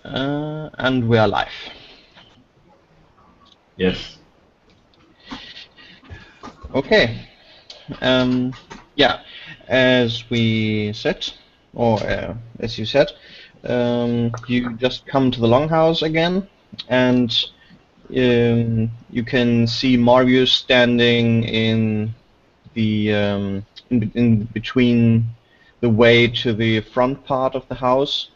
And we are live. Yes. Okay. Yeah, as we said, or as you said, you just come to the longhouse again, and you can see Marius standing in the in between the way to the front part of the house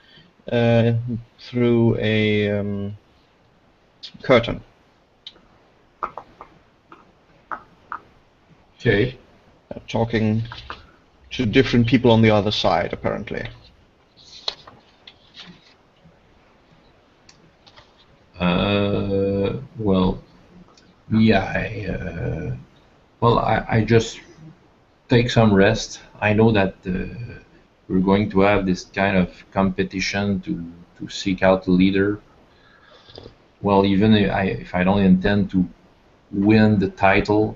through a curtain. Okay. Talking to different people on the other side, apparently. Well, yeah. I just take some rest. I know that we're going to have this kind of competition to seek out a leader. Well, even if I don't intend to win the title,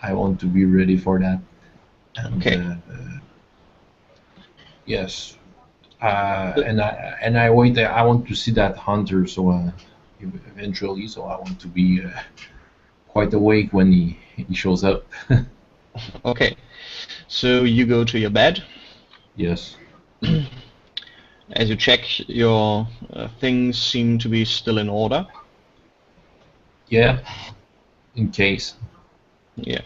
I want to be ready for that. And Okay. yes, and I wait. I want to see that hunter. So eventually, so I want to be quite awake when he shows up. Okay. So you go to your bed. Yes. As you check, your things seem to be still in order. Yeah. In case. Yeah.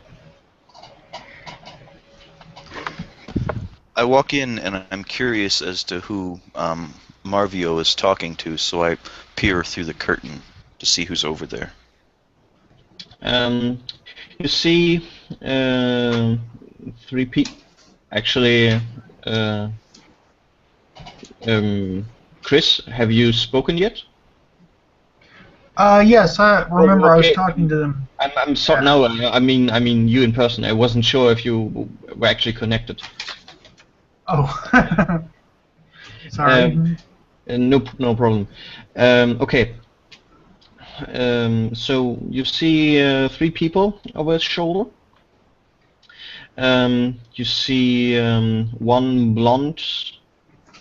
I walk in and I'm curious as to who Marvio is talking to, so I peer through the curtain to see who's over there. You see three people. Actually, Chris, have you spoken yet? Yes, I remember. Oh, I was okay. talking to them. I'm sorry. Yeah. No, I mean you in person. I wasn't sure if you were actually connected. Oh, sorry. No problem. Okay. So you see three people over his shoulder. You see one blonde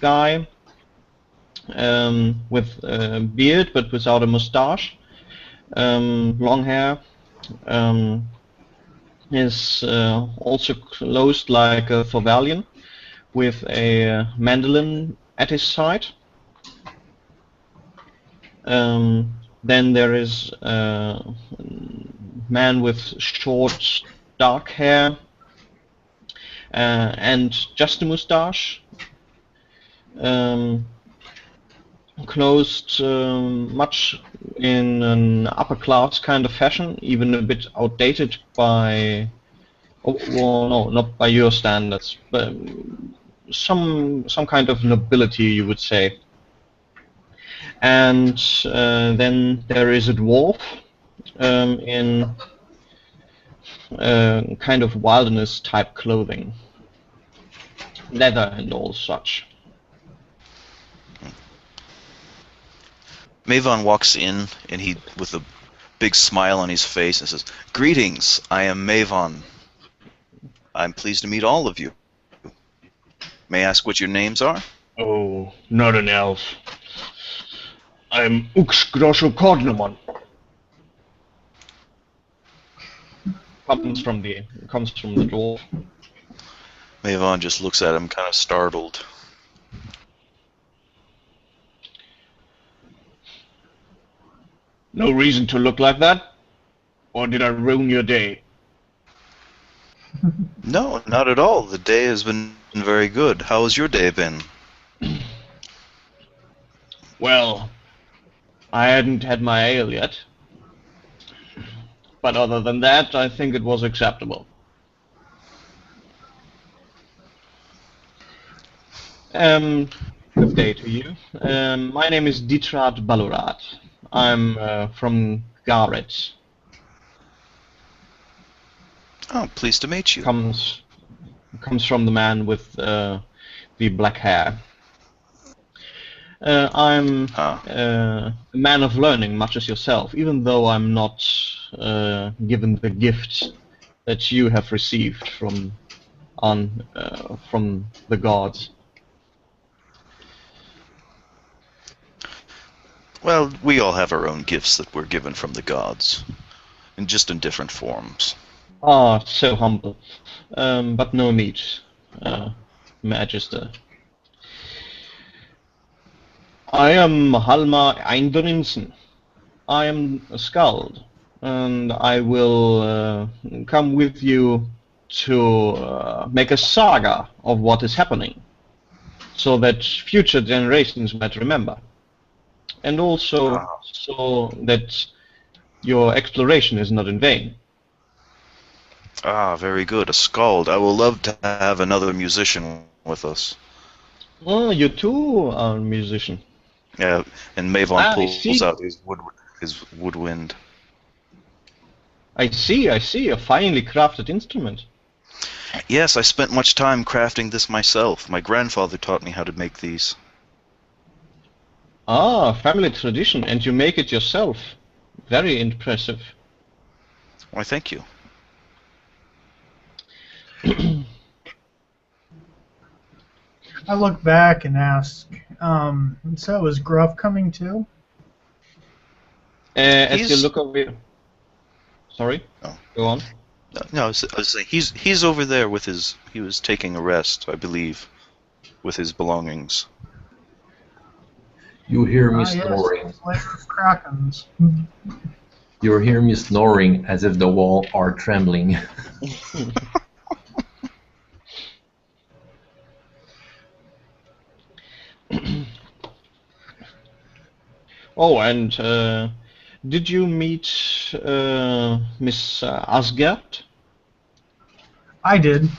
guy with a beard but without a mustache, long hair. Is also closed like a Thorvalian, with a mandolin at his side. Then there is a man with short, dark hair and just a mustache, clothed much in an upper class kind of fashion, even a bit outdated by, oh, well, no, not by your standards, but some kind of nobility, you would say. And then there is a dwarf in kind of wilderness type clothing, leather and all such. Mavon walks in and he, with a big smile on his face, and says, "Greetings, I am Mavon. I'm pleased to meet all of you. May I ask what your names are?" Oh, not an elf. I'm Uxgrosho Cognomon. Comes from the dwarf. Mavon just looks at him, kind of startled. No reason to look like that? Or did I ruin your day? No, not at all. The day has been very good. How has your day been? Well, I hadn't had my ale yet. But other than that, I think it was acceptable. Good day to you. My name is Ditrat Balurat. I'm from Garrett. Oh, pleased to meet you. Comes from the man with the black hair. I'm a man of learning, much as yourself, even though I'm not given the gift that you have received from the gods. Well, we all have our own gifts that we're given from the gods, and just in different forms. Ah, so humble. But no need, Magister. I am Halmar Eindrinsen. I am a skald, and I will come with you to make a saga of what is happening, so that future generations might remember, and also so that your exploration is not in vain. Ah, very good. A skald. I will love to have another musician with us. Oh, you too are a musician. Yeah, and Mavon I pulls see. out his woodwind. I see, a finely crafted instrument. Yes, I spent much time crafting this myself. My grandfather taught me how to make these. Ah, family tradition, and you make it yourself. Very impressive. Why, thank you. I look back and ask, so is Gruff coming too? As you He's- look over... Sorry? Oh. Go on. No, I was saying he's over there with his. He was taking a rest, I believe, with his belongings. You hear me Yes, snoring. those latest Krakens. You hear me snoring as if the walls are trembling. Oh, and did you meet Miss Asgard? I did.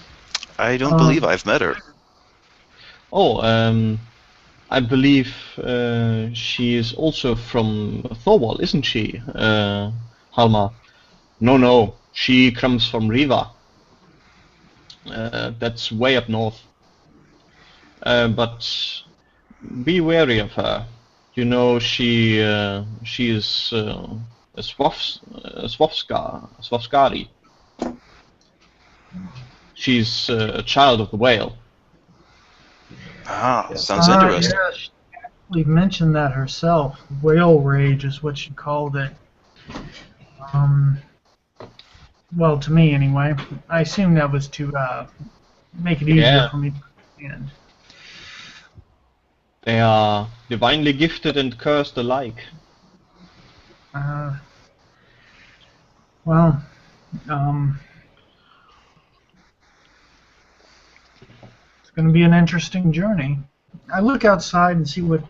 I don't believe I've met her. Oh, I believe she is also from Thorwald, isn't she, Halmar? No, she comes from Riva. That's way up north. But be wary of her. You know, she is a Swafskari. She's a child of the whale. Ah, sounds interesting. Yeah, she actually mentioned that herself. Whale rage is what she called it. Well, to me anyway. I assume that was to make it easier Yeah. for me to understand. They are divinely gifted and cursed alike. Well, it's going to be an interesting journey. I look outside and see what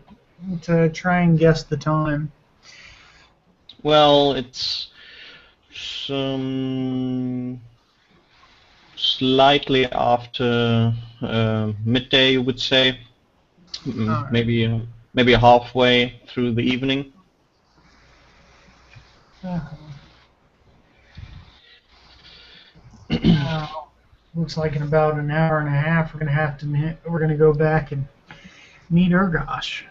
to try and guess the time. Well, it's slightly after midday, you would say. Alright. Maybe halfway through the evening. Looks like in about an hour and a half we're gonna go back and meet Urgosh.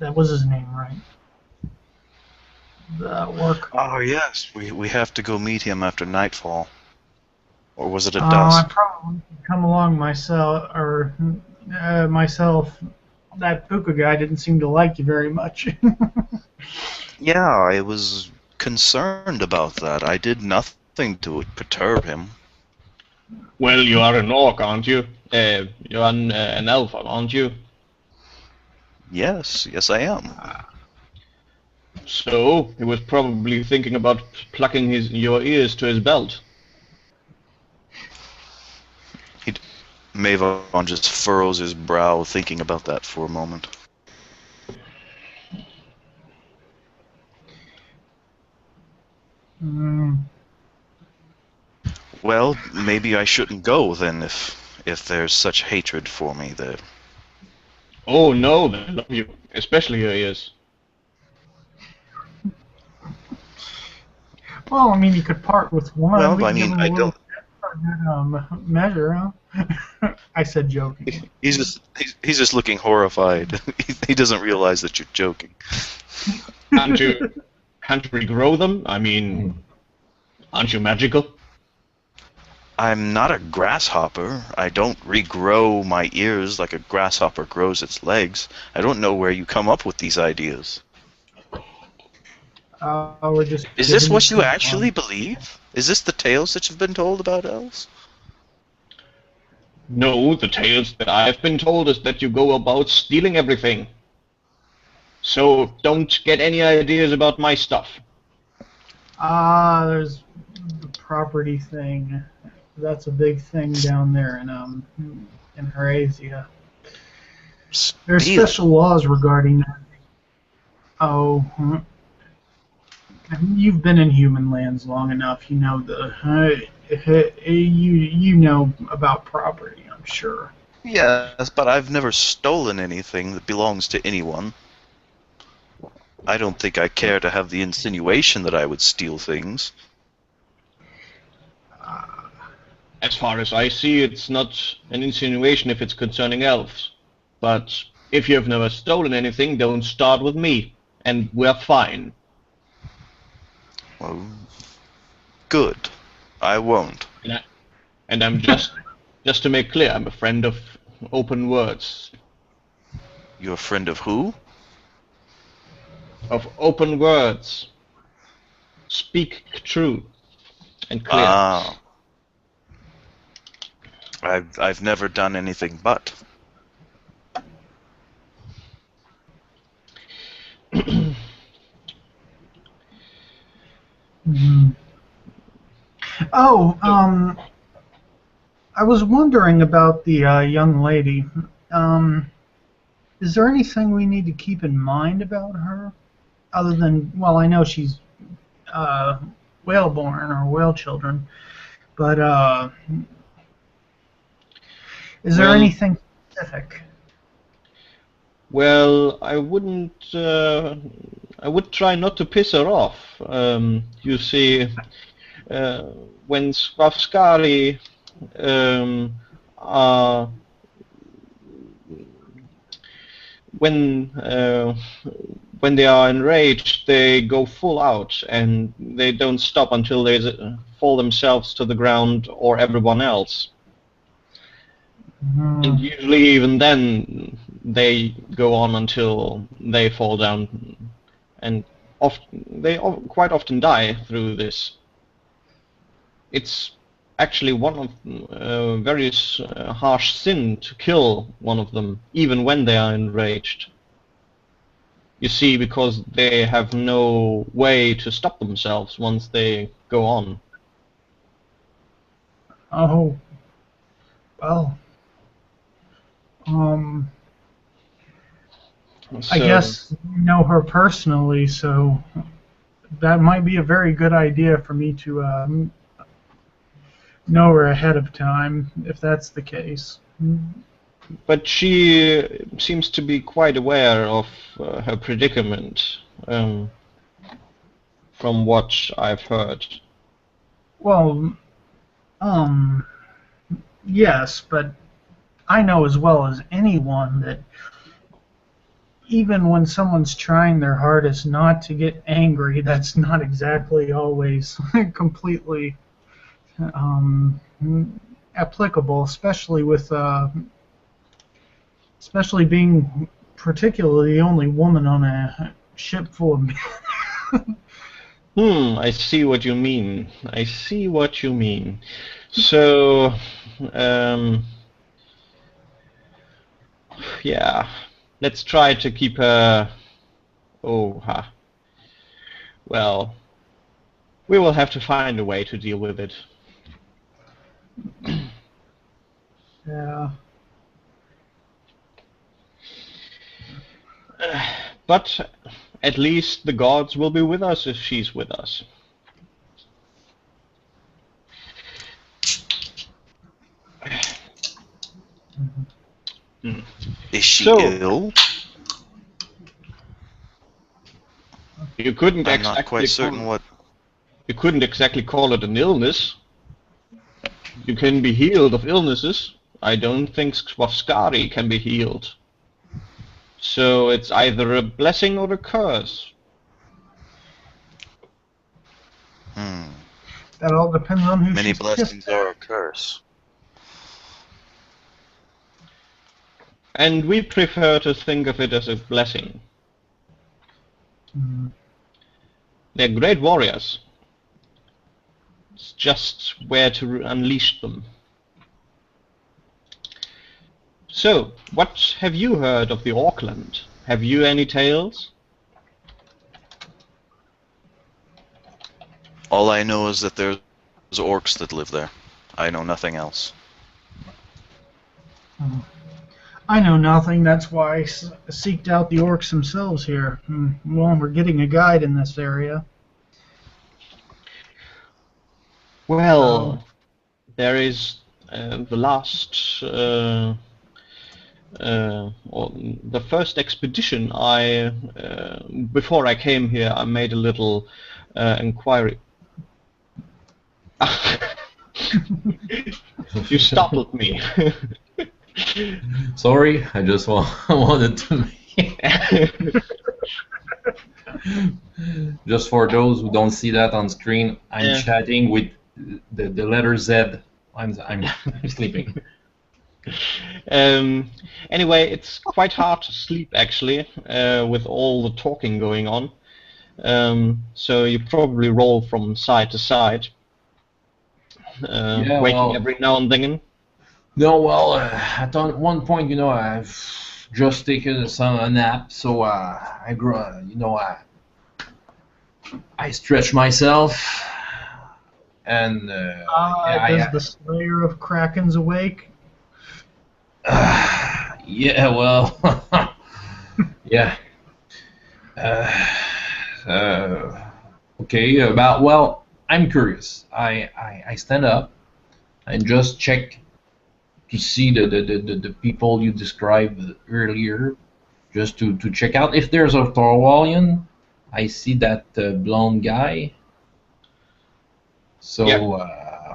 That was his name, right? The work. Oh yes, we have to go meet him after nightfall. Or was it at I dusk? probably could come along myself, myself. That Puka guy didn't seem to like you very much. Yeah, I was concerned about that. I did nothing to perturb him. Well, you are an orc, aren't you? You're an elf, aren't you? Yes, I am. So he was probably thinking about plucking your ears to his belt. Mavon just furrows his brow, thinking about that for a moment. Well, maybe I shouldn't go then, if there's such hatred for me there. Oh no, they love you, especially your ears. Well, I mean, you could part with one. Well, We I could give mean, him a I little don't. measure, huh? I said joking. He's just looking horrified. He doesn't realize that you're joking. Can't you regrow them? I mean, aren't you magical? I'm not a grasshopper. I don't regrow my ears like a grasshopper grows its legs. I don't know where you come up with these ideas. We're just. Is this giving what you some actually fun. believe? Is this the tales that you've been told about elves? No, the tales that I've been told is that you go about stealing everything. So don't get any ideas about my stuff. There's the property thing. That's a big thing down there in Eurasia. There's Steal. special laws regarding that. Oh, you've been in human lands long enough. You know you know about property. I'm sure. Yes, but I've never stolen anything that belongs to anyone. I don't think I care to have the insinuation that I would steal things. As far as I see, it's not an insinuation if it's concerning elves. But if you've never stolen anything, don't start with me, and we're fine. Well, good. I won't. And I'm just to make clear, I'm a friend of open words. You're a friend of who? Of open words. Speak true and clear. Ah. I've never done anything but. Mhm. Oh, I was wondering about the young lady. Is there anything we need to keep in mind about her, other than, well, I know she's whale-born or whale children, but is there Well- anything specific? Well, I wouldn't. I would try not to piss her off. You see, when Swafskari are when they are enraged, they go full out and they don't stop until they fall themselves to the ground or everyone else. And usually even then they go on until they fall down, and quite often die through this. It's actually one of very harsh sin to kill one of them, even when they are enraged. You see, because they have no way to stop themselves once they go on. Oh, well, I So- guess you know her personally, so that might be a very good idea for me to know her ahead of time, if that's the case. But she seems to be quite aware of her predicament, from what I've heard. Well, yes, but I know as well as anyone that even when someone's trying their hardest not to get angry, that's not exactly always completely applicable, especially with especially being particularly the only woman on a ship full of men. I see what you mean. I see what you mean. So, yeah, let's try to keep her. Well, we will have to find a way to deal with it. Yeah. But at least the gods will be with us if she's with us. Is she So- ill? You couldn't I'm not exactly quite certain what. You couldn't exactly call it an illness. You can be healed of illnesses. I don't think Swafskari can be healed. So it's either a blessing or a curse. That all depends on who Many she's blessings pissed at. are a curse. And we prefer to think of it as a blessing. They're great warriors. It's just where to unleash them. So, what have you heard of the Orkland? Have you any tales? All I know is that there's orcs that live there. I know nothing else. I know nothing. That's why I seeked out the orcs themselves here. Well, we're getting a guide in this area. Well, there is the last, or the first expedition. Before I came here, I made a little inquiry. You startled me. Sorry, I just wanted to. Just for those who don't see that on screen, I'm chatting with the letter Z. I'm sleeping. Anyway, it's quite hard to sleep actually, with all the talking going on. So you probably roll from side to side, waking every now and then. No, well, at one point, I've just taken a nap, so I stretch myself, and does the Slayer of Krakens awake? Yeah, well, yeah. Okay, well, I'm curious. I stand up and just check to see the people you described earlier, just to check out if there's a Thorwallian. I see that blonde guy. So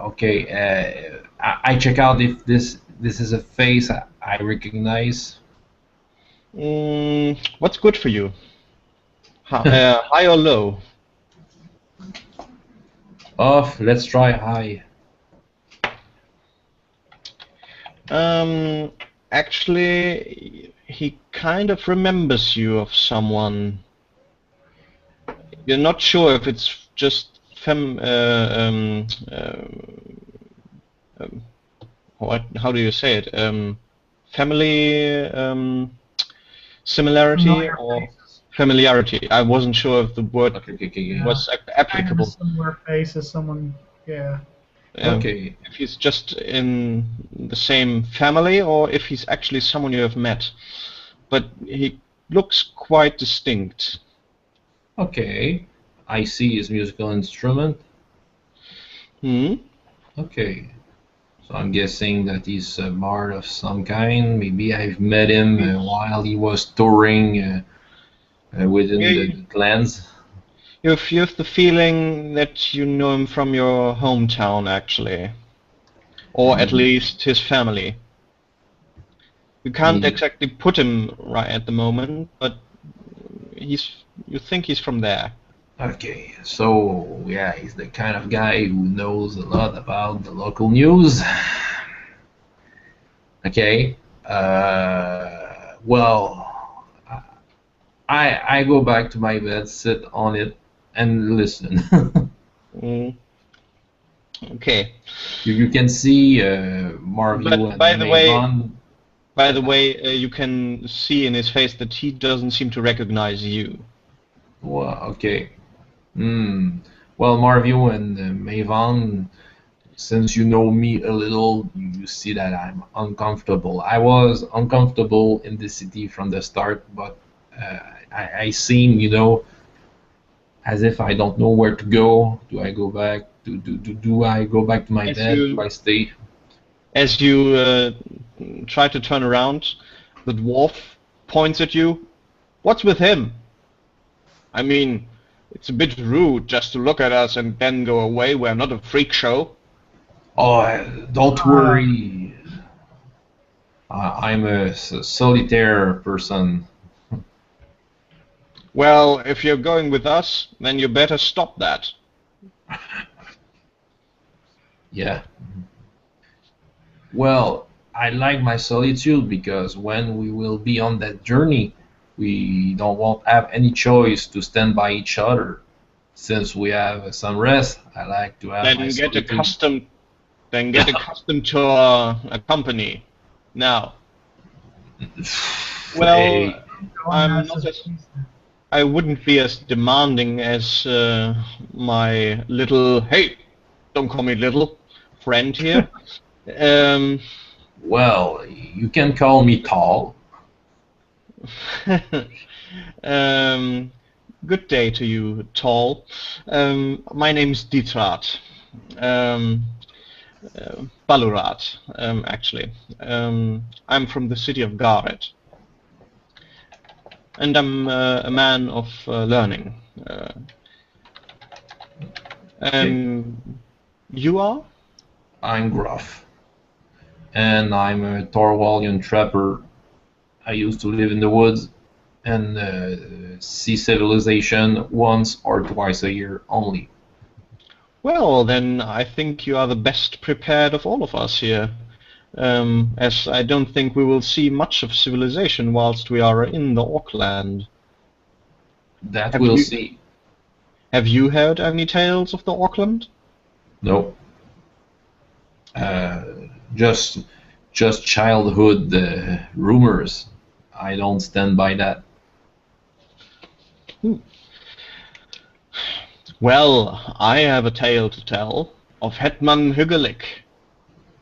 okay, I check out if this is a face I recognize. What's good for you? High or low? Off. Let's try high. Actually, he kind of remembers you of someone. You're not sure if it's just how do you say it? Family similarity or familiarity. I wasn't sure if the word was applicable. Similar face as someone, yeah. Okay. If he's just in the same family or if he's actually someone you have met. But he looks quite distinct. Okay. I see his musical instrument. Okay. So I'm guessing that he's a bard of some kind. Maybe I've met him while he was touring within the clans. You have the feeling that you know him from your hometown, actually. Or at least his family. You can't exactly put him right at the moment, but you think he's from there. Okay, so yeah, he's the kind of guy who knows a lot about the local news. Okay, well, I go back to my bed, sit on it, and listen. Okay. You can see Marview and By the way, you can see in his face that he doesn't seem to recognize you. Well, okay. Well, Marview and Maven, since you know me a little, you see that I'm uncomfortable. I was uncomfortable in the city from the start, but I seem, as if I don't know where to go. Do I go back? Do I go back to my bed? Do I stay? As you try to turn around, the dwarf points at you. What's with him? I mean, it's a bit rude just to look at us and then go away. We're not a freak show. Oh, don't worry. I'm a solitaire person. Well, if you're going with us, then you better stop that. Yeah. Well, I like my solitude because when we will be on that journey, we won't have any choice to stand by each other. since we have some rest, I like to have my Then get solitude. accustomed. Then get accustomed to a company. Now, well, Hey, I'm not as. I wouldn't be as demanding as my little. Hey, don't call me little friend here. um, well, you can call me tall. Good day to you, tall. My name's Dietrat. Balurat, actually. I'm from the city of Gareth. And I'm a man of learning. You are? I'm gruff, and I'm a Thorwaldian trapper. I used to live in the woods and see civilization once or twice a year only. Well, then I think you are the best prepared of all of us here. As I don't think we will see much of civilization whilst we are in the Orkland. That Have we'll you see. have you heard any tales of the Orkland? No, uh, just childhood rumors. I don't stand by that. Well, I have a tale to tell of Hetman Hyggelik,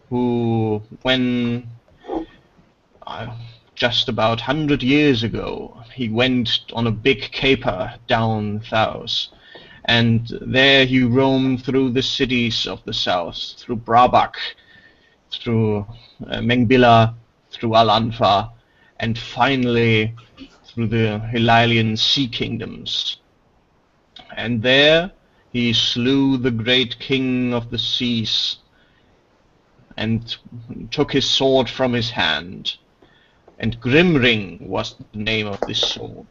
who, when just about 100 years ago, he went on a big caper down south, and there he roamed through the cities of the south, through Brabak, through Mengbilla, through Al-Anfa, and finally through the Hilalian Sea Kingdoms. And there he slew the great king of the seas and took his sword from his hand. And Grimring was the name of this sword.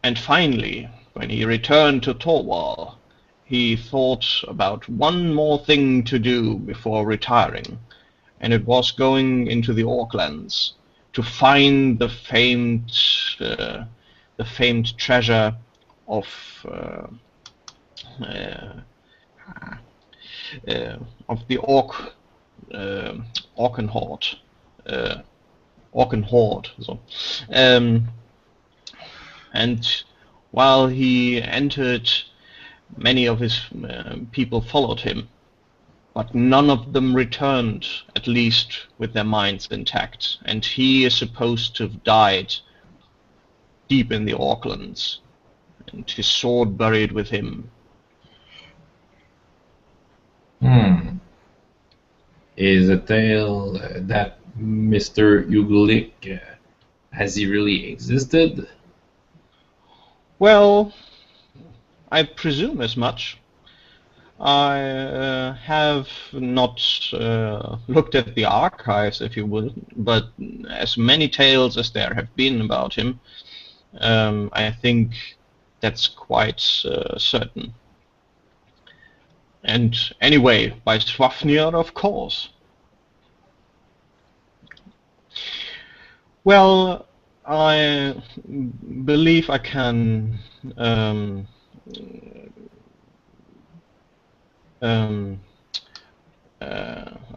And finally, when he returned to Torwall, he thought about one more thing to do before retiring, and it was going into the Orklands to find the famed treasure of the Orkenhoard. Orkenhoard. So. And while he entered, many of his people followed him, but none of them returned, at least with their minds intact. And he is supposed to have died deep in the Orklands, and his sword buried with him. Is a tale that Mr. Ugulik has he really existed? Well, I presume as much. I have not looked at the archives, if you will, but as many tales as there have been about him, I think that's quite certain. And anyway, by Swafnir, of course. Well, I believe I can I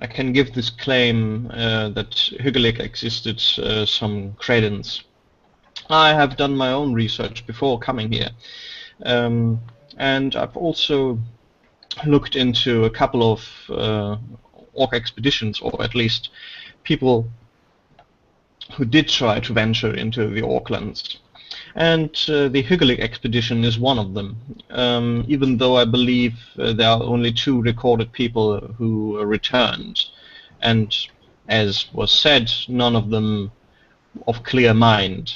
can give this claim that Hyggelik existed some credence. I have done my own research before coming here, and I've also looked into a couple of orc expeditions, or at least people who did try to venture into the Orklands. And the Hyggelik expedition is one of them, even though I believe there are only 2 recorded people who returned, and as was said, none of them of clear mind.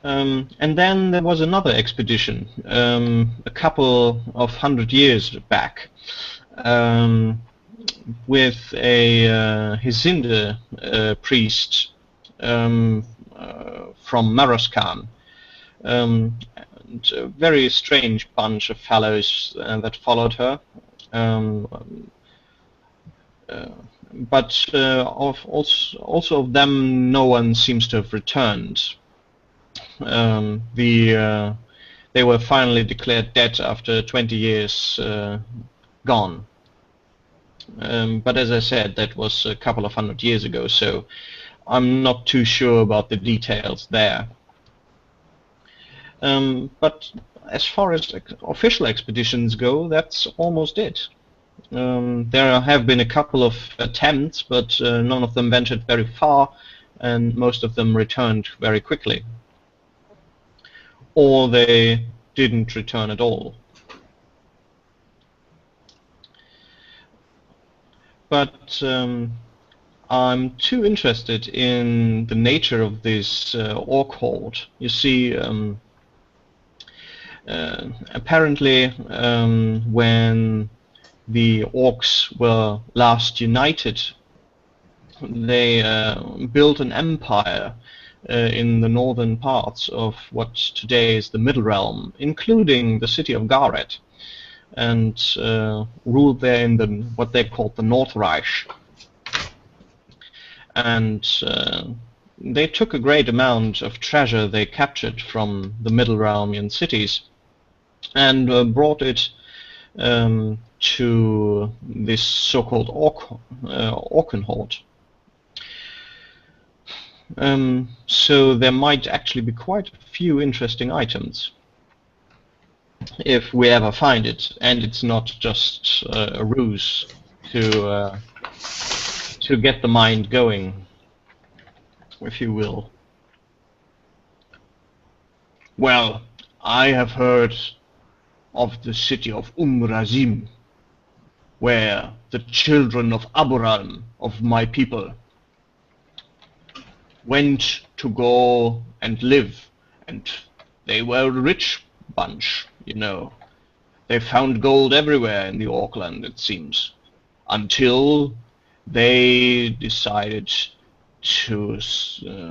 And then there was another expedition, a couple of 100 years back, with a Hizinde priest from Maroskan, and a very strange bunch of fellows that followed her. But also of them, no one seems to have returned. They were finally declared dead after 20 years gone. But as I said, that was a couple of 100 years ago, so I'm not too sure about the details there. But as far as official expeditions go, that's almost it. There have been a couple of attempts, but none of them ventured very far, and most of them returned very quickly. Or they didn't return at all. But I'm too interested in the nature of this orc horde. You see, apparently when the orcs were last united, they built an empire in the northern parts of what today is the Middle Realm, including the city of Gareth, and ruled there in what they called the North Reich. And they took a great amount of treasure they captured from the Middle Realmian cities and brought it to this so-called Orkland horde. So there might actually be quite a few interesting items if we ever find it, and it's not just a ruse to get the mind going, if you will. Well, I have heard of the city of Razim, where the children of Aburam, of my people, went to go and live, and they were a rich bunch, you know. They found gold everywhere in the Orkland, it seems, until they decided to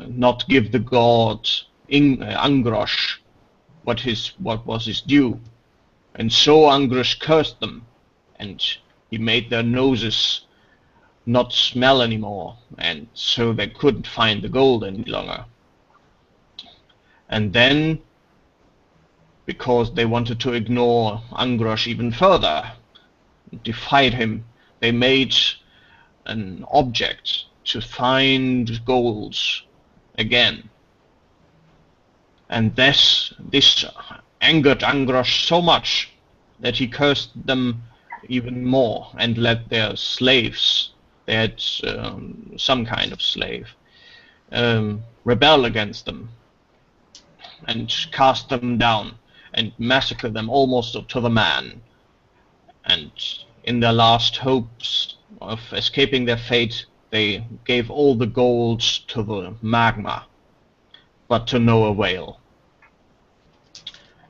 not give the god Angrosh what was his due, and so Angrosh cursed them, and he made their noses not smell anymore, and so they couldn't find the gold any longer. And then, because they wanted to ignore Angrosh even further, defied him, they made an object to find gold again. And this angered Angrosh so much that he cursed them even more and let their slaves, they had some kind of slave, rebel against them and cast them down and massacre them almost to the man. And in their last hopes of escaping their fate, they gave all the gold to the magma, but to no avail.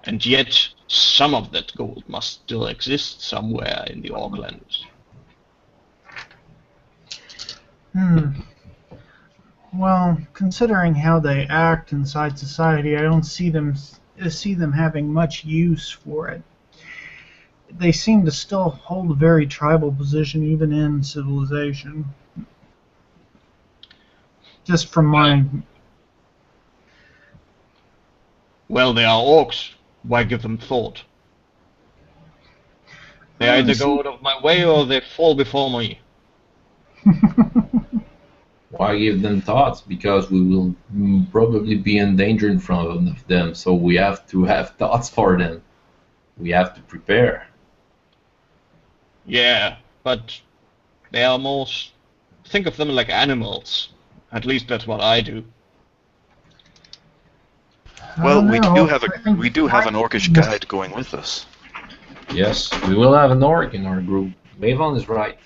And yet some of that gold must still exist somewhere in the Orkland. Well, considering how they act inside society, I don't see them having much use for it. They seem to still hold a very tribal position even in civilization. Just from my... Well, they are orcs. Why give them thought? They either go out of my way or they fall before me. Why give them thoughts? Because we will probably be in danger in front of them, so we have to have thoughts for them. We have to prepare. Yeah, but they are most... Think of them like animals. At least that's what I do. Well, we do have an orcish guide going with us. Yes, we will have an orc in our group. Mavon is right.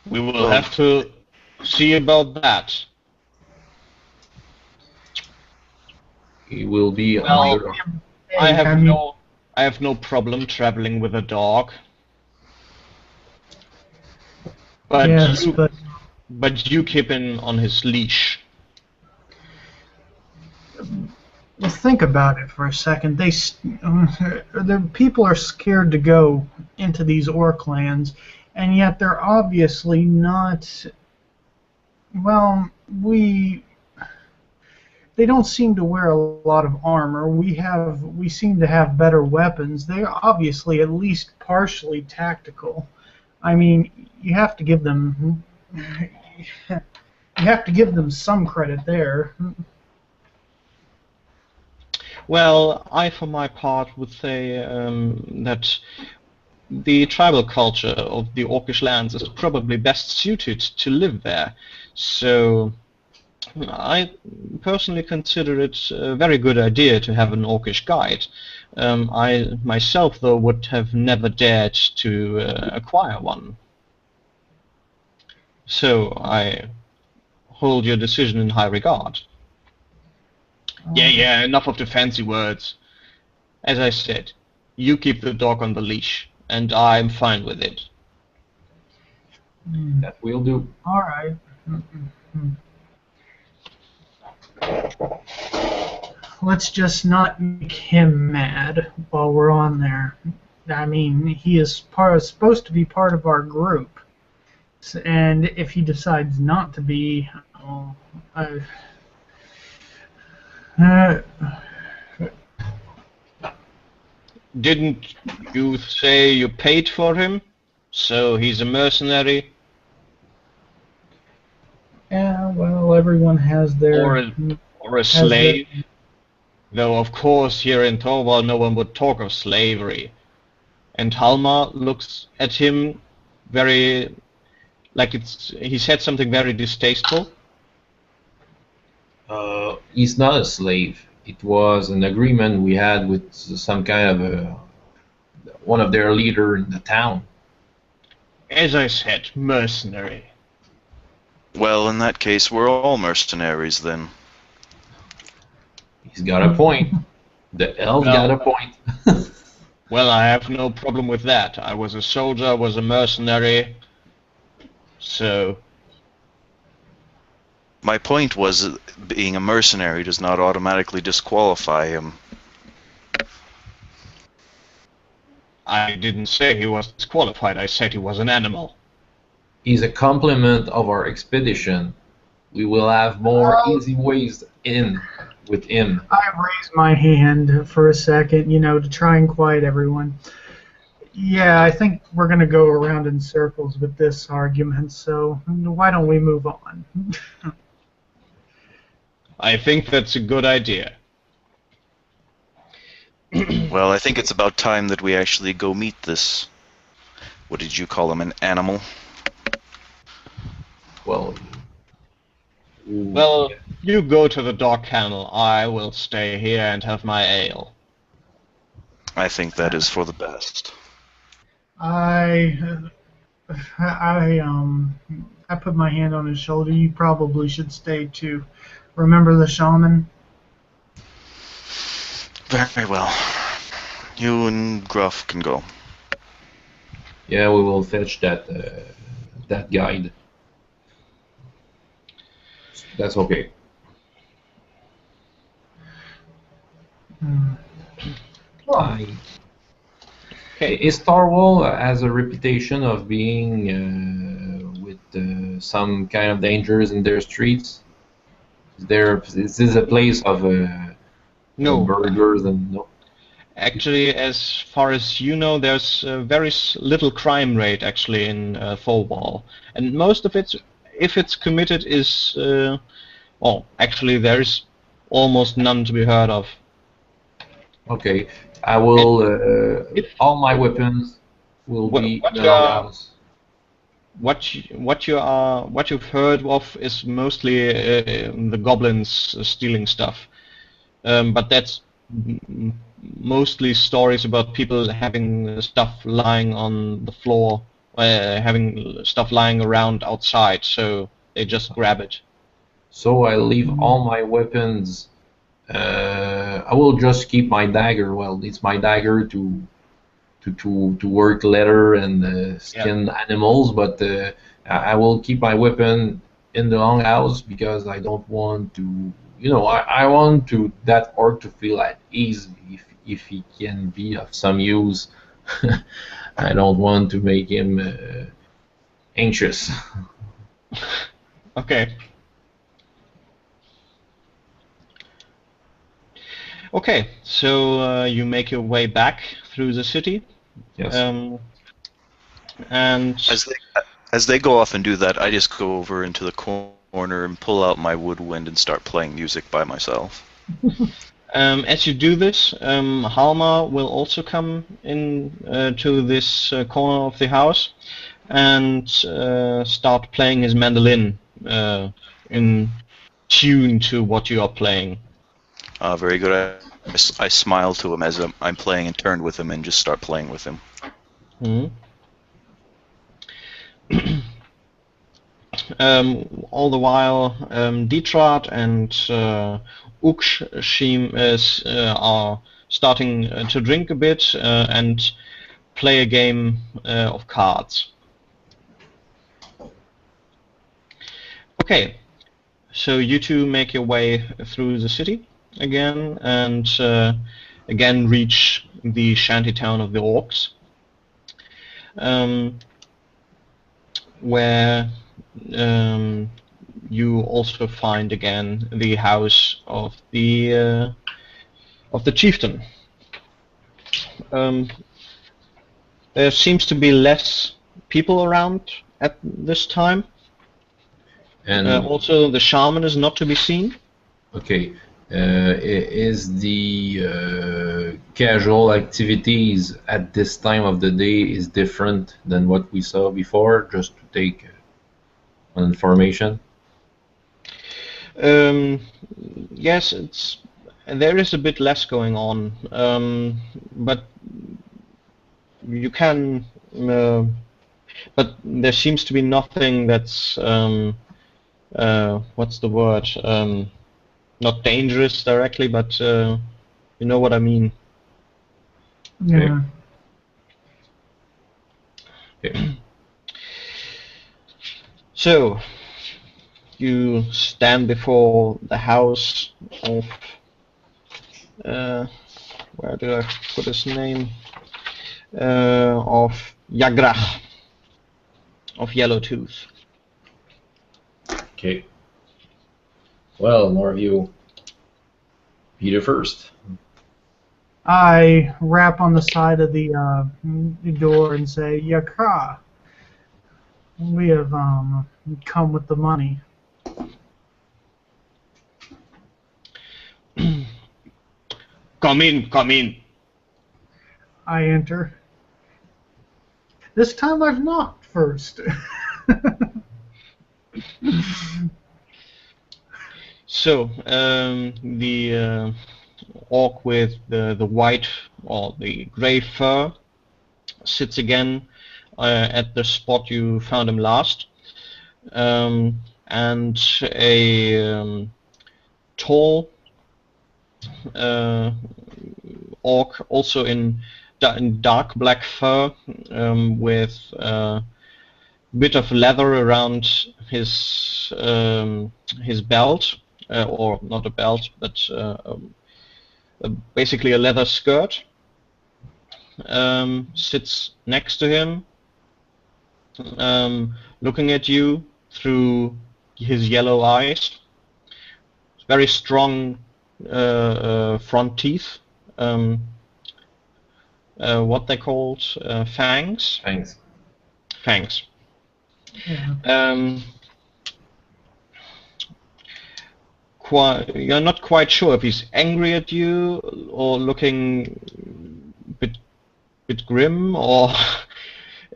We will have to see about that. He will be Well, under... I have no problem traveling with a dog. But Yes, but you keep him on his leash. Well, think about it for a second. The people are scared to go into these Orklands, and yet they're obviously not. Well, they don't seem to wear a lot of armor. We seem to have better weapons. They're obviously at least partially tactical. I mean, you have to give them some credit there. Well, I, for my part, would say that the tribal culture of the Orcish lands is probably best suited to live there. So I personally consider it a very good idea to have an Orcish guide. I myself, though, would have never dared to acquire one. So I hold your decision in high regard. Yeah, enough of the fancy words. As I said, you keep the dog on the leash, and I'm fine with it. That will do. All right. Let's just not make him mad while we're on there. I mean, he is supposed to be part of our group, and if he decides not to be, well, Didn't you say you paid for him? So he's a mercenary? yeah, well, everyone has their Or a slave? Though, of course, here in Torvald no one would talk of slavery. And Halmar looks at him very... like he said something very distasteful. He's not a slave. It was an agreement we had with some kind of one of their leader in the town. As I said, mercenary. Well, in that case, we're all mercenaries then. He's got a point. The elf got a point. Well, I have no problem with that. I was a soldier, I was a mercenary, so... My point was being a mercenary does not automatically disqualify him. I didn't say he was disqualified, I said he was an animal. He's a complement of our expedition. We will have more easy ways in with him. I raised my hand for a second, to try and quiet everyone. Yeah, I think we're going to go around in circles with this argument, so why don't we move on? I think that's a good idea. Well, I think it's about time that we actually go meet this... what did you call him, an animal? Well, you go to the dog kennel. I will stay here and have my ale. I think that is for the best. I put my hand on his shoulder. You probably should stay too. Remember the shaman? Very well. You and Gruff can go. yeah, we will fetch that guide. That's okay. Okay. Starwall has a reputation of being with some kind of dangers in their streets. Is this a place of No. burglars and no? Actually, as far as you know, there's very little crime rate actually in Thorwall. And most of it, if it's committed, is... well, actually there is almost none to be heard of. Okay, I will. All my weapons will be in the house. What you've heard of is mostly the goblins stealing stuff, but that's mostly stories about people having stuff lying on the floor, having stuff lying around outside, so they just grab it. So I leave all my weapons. I will just keep my dagger. Well, it's my dagger to work leather and skin animals, but I will keep my weapon in the longhouse because I don't want to. I want that orc to feel at ease if he can be of some use. I don't want to make him anxious. Okay. Okay, so you make your way back through the city. Yes. And As they go off and do that, I just go over into the corner and pull out my woodwind and start playing music by myself. as you do this, Halma will also come in to this corner of the house and start playing his mandolin in tune to what you are playing. Very good. I smile to him as I'm playing and turn with him and just start playing with him. Mhm. All the while, Dietrich and Ukshim are starting to drink a bit and play a game of cards. Okay, so you two make your way through the city again and again reach the shantytown of the Orcs, where you also find again the house of the chieftain. There seems to be less people around at this time. And also, the shaman is not to be seen. okay, is the casual activities at this time of the day is different than what we saw before? Just to take on information. Yes, there is a bit less going on, but you can. But there seems to be nothing that's what's the word? Not dangerous directly, but you know what I mean. Yeah. Okay. So you stand before the house of where do I put his name? Of Yagrach of Yellowtooth. Okay. Well, more of you. Peter first. I rap on the side of the door and say, Yakra, we have come with the money. Come in, come in. I enter. This time I've knocked first. So the orc with the white or the grey fur sits again at the spot you found him last, and a tall orc also in dark black fur with bit of leather around his belt, or not a belt, but basically a leather skirt, sits next to him, looking at you through his yellow eyes. Very strong front teeth. What they called fangs. Thanks. Fangs. Yeah. You're not quite sure if he's angry at you or looking bit grim, or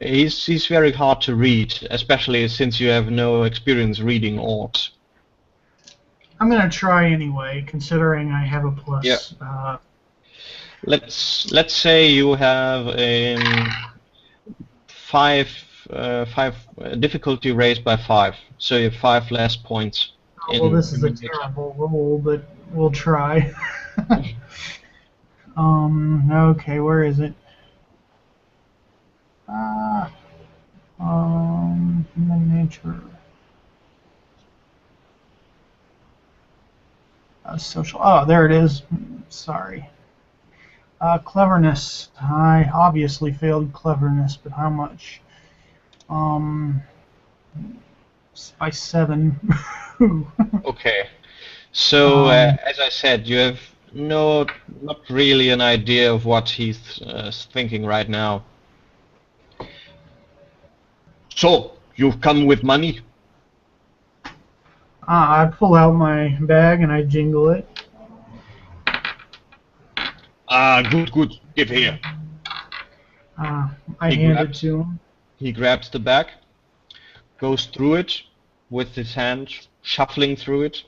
he's very hard to read, especially since you have no experience reading orcs. I'm gonna try anyway, considering I have a plus. Yeah. Let's say you have a five difficulty raised by 5, so you have 5 less points. Well, this is a terrible roll, but we'll try. Okay, where is it? Human nature. Social. Oh, there it is. Sorry. Cleverness. I obviously failed cleverness, but how much? By 7. Okay. So as I said, you have No, not really an idea of what he's thinking right now. So, you've come with money? I pull out my bag and I jingle it. Ah, good, good. Give here. I He hand it grabs, to him. he grabs the bag, goes through it with his hand, shuffling through it.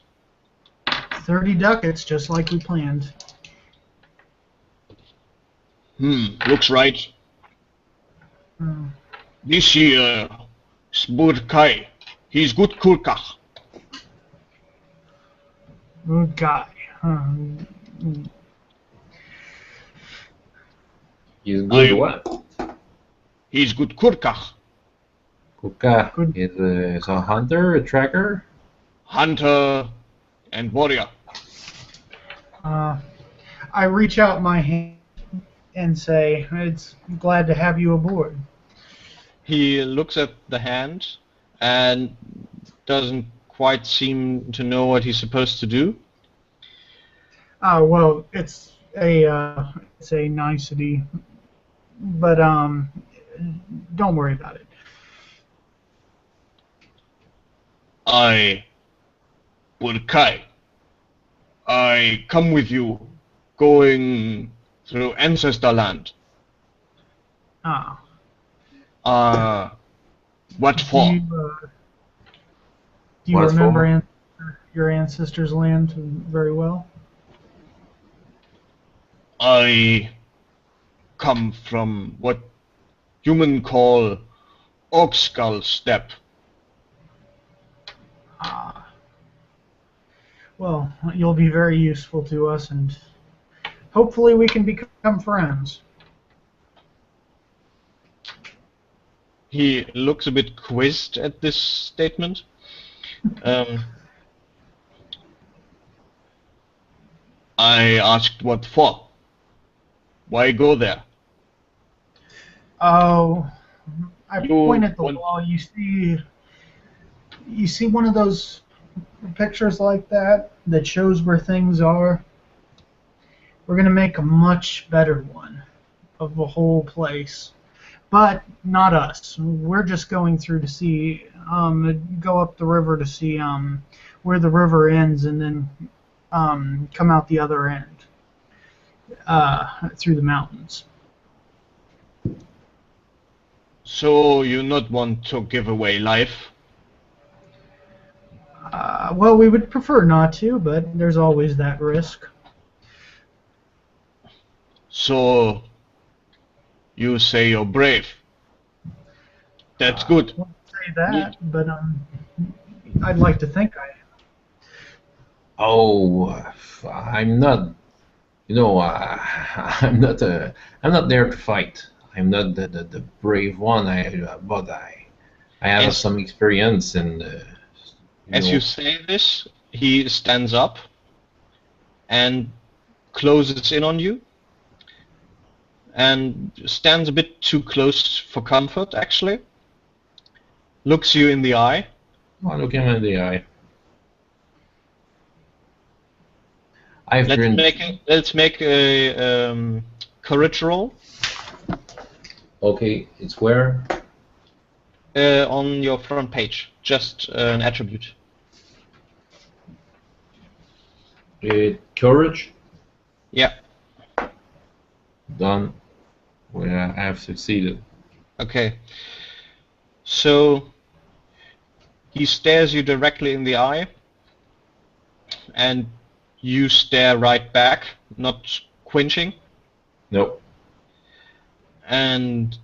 30 ducats, just like we planned. Looks right. Uh, This here, Spurkai. He's good kurkach. Good guy. He's good I- what? He's good kurkach. Kuka Good. is a hunter, a tracker? Hunter and warrior. I reach out my hand and say, "It's glad to have you aboard." He looks at the hand and doesn't quite seem to know what he's supposed to do. Well, it's a nicety, but don't worry about it. I, Burkai, I come with you, going through ancestor land. Ah, What do for? you What remember for? your ancestors' land very well? I come from what human call Orkskull steppe. Ah, well, you'll be very useful to us, and hopefully we can become friends. He looks a bit quizzed at this statement. I asked what for. Why go there? Oh, I You point at the want- wall. You see one of those pictures like that that shows where things are. We're gonna make a much better one of the whole place, but not us. We're just going through to see, go up the river to see where the river ends, and then come out the other end through the mountains. So you not want to give away life? Well, we would prefer not to, but there's always that risk. So you say you're brave. That's good. I won't say that, but I'd like to think I am. Oh, I'm not. You know, I'm not there to fight. I'm not the brave one. But I have Yes. some experience in. As you say this, he stands up and closes in on you and stands a bit too close for comfort, actually. Looks you in the eye. I look him in the eye. I've dreamed. Let's make a courage roll Okay, it's where? on your front page. Just an attribute. Courage. Yeah. Done. Well, I have succeeded. Okay. So he stares you directly in the eye, and you stare right back, not quenching, Nope. and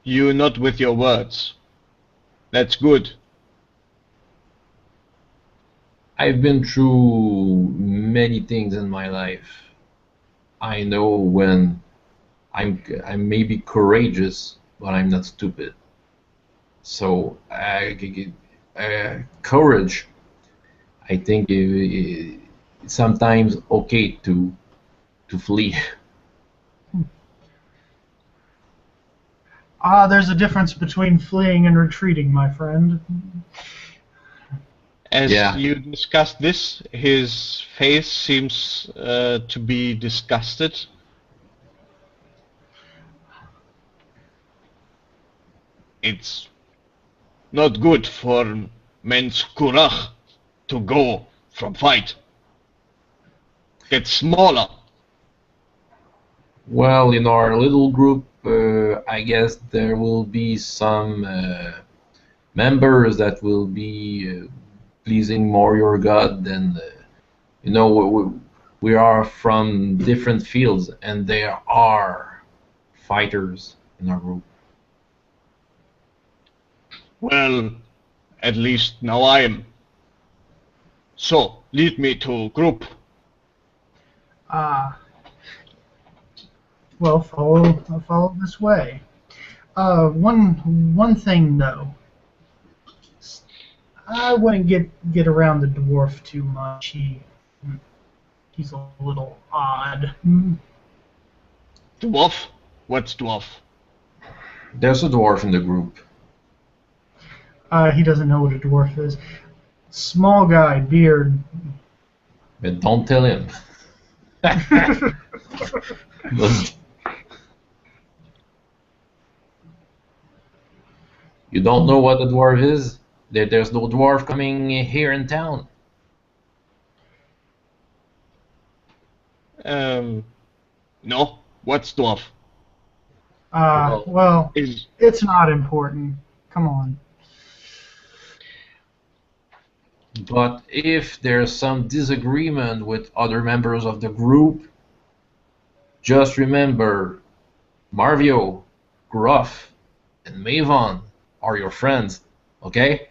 you nod with your words. That's good. I've been through many things in my life. I know when I may be courageous, but I'm not stupid. So courage, I think, it's sometimes okay to flee. There's a difference between fleeing and retreating, my friend. As Yeah. you discuss this, his face seems to be disgusted. It's not good for men's kurach to go from fight. Get smaller. Well, in our little group, I guess there will be some members that will be pleasing more your God than, we are from different fields, and there are fighters in our group. Well, at least now I am. So, lead me to group. Well, follow this way. One thing though, I wouldn't get around the dwarf too much. He's a little odd. Dwarf? What's dwarf? There's a dwarf in the group. He doesn't know what a dwarf is. Small guy, beard. But don't tell him. You don't know what a dwarf is? There's no dwarf coming here in town. No. What's dwarf? Well, Is it's not important. Come on. But if there's some disagreement with other members of the group, just remember, Marvio, Gruff, and Mavon are your friends, okay?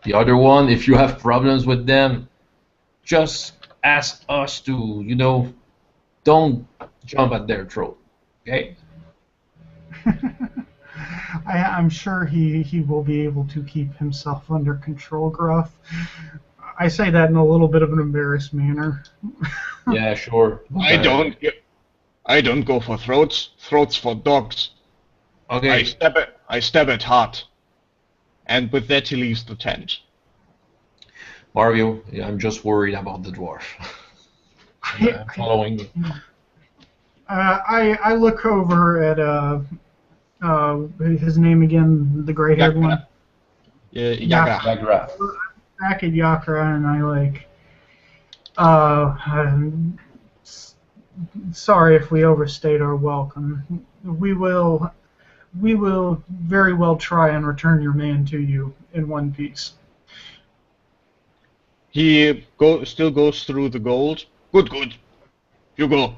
The other one, if you have problems with them, just ask us to, don't jump at their throat, okay? I'm sure he will be able to keep himself under control, Gruff. I say that in a little bit of an embarrassed manner. Yeah, sure. I don't go for throats. Throats for dogs. Okay. I stab at heart. And with that he leaves the tent. Marvio, I'm just worried about the dwarf. I'm following you. I look over at his name again, the gray-haired one. Yagra. Yagra. Back at Yakra, and I sorry if we overstayed our welcome. We will very well try and return your man to you in one piece. He still goes through the gold. Good. You go.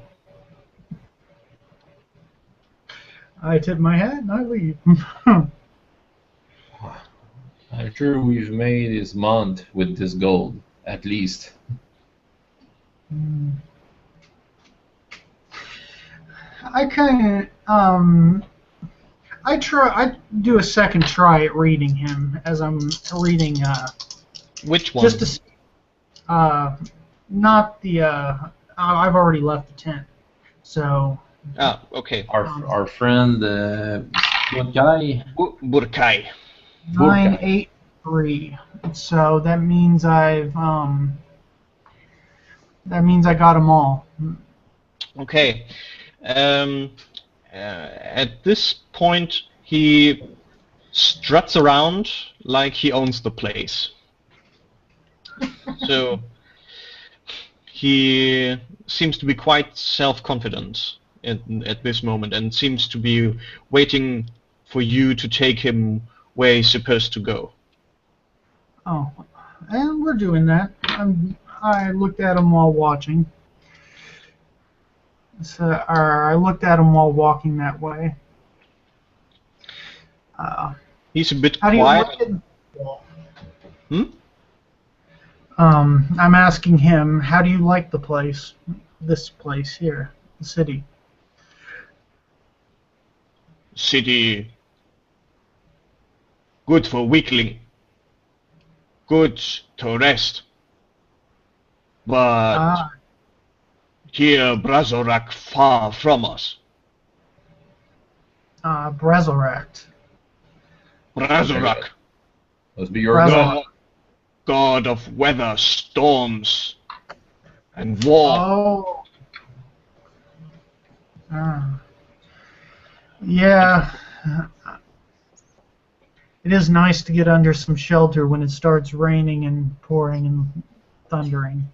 I tip my hat and I leave. I'm sure we've made his month with this gold, at least. I kind of I do a second try at reading him as I'm reading. Which one? Just to see, not the. I've already left the tent, so. Okay. Our friend, what guy? Burkai. 983. So that means I got them all. Okay. At this point, he struts around like he owns the place. So he seems to be quite self-confident at this moment, and seems to be waiting for you to take him where he's supposed to go. Oh, and we're doing that. I looked at him while watching. So, I looked at him while walking that way. He's a bit How do you quiet. like it? Hmm? I'm asking him, how do you like the place? This place here, the city. City. Good for weakling. Good to rest. But here, Brazorak far from us. Brazorak. Brazorak. Must be your Brazorak. god. god of weather, storms, and war. Oh. Yeah. It is nice to get under some shelter when it starts raining and pouring and thundering.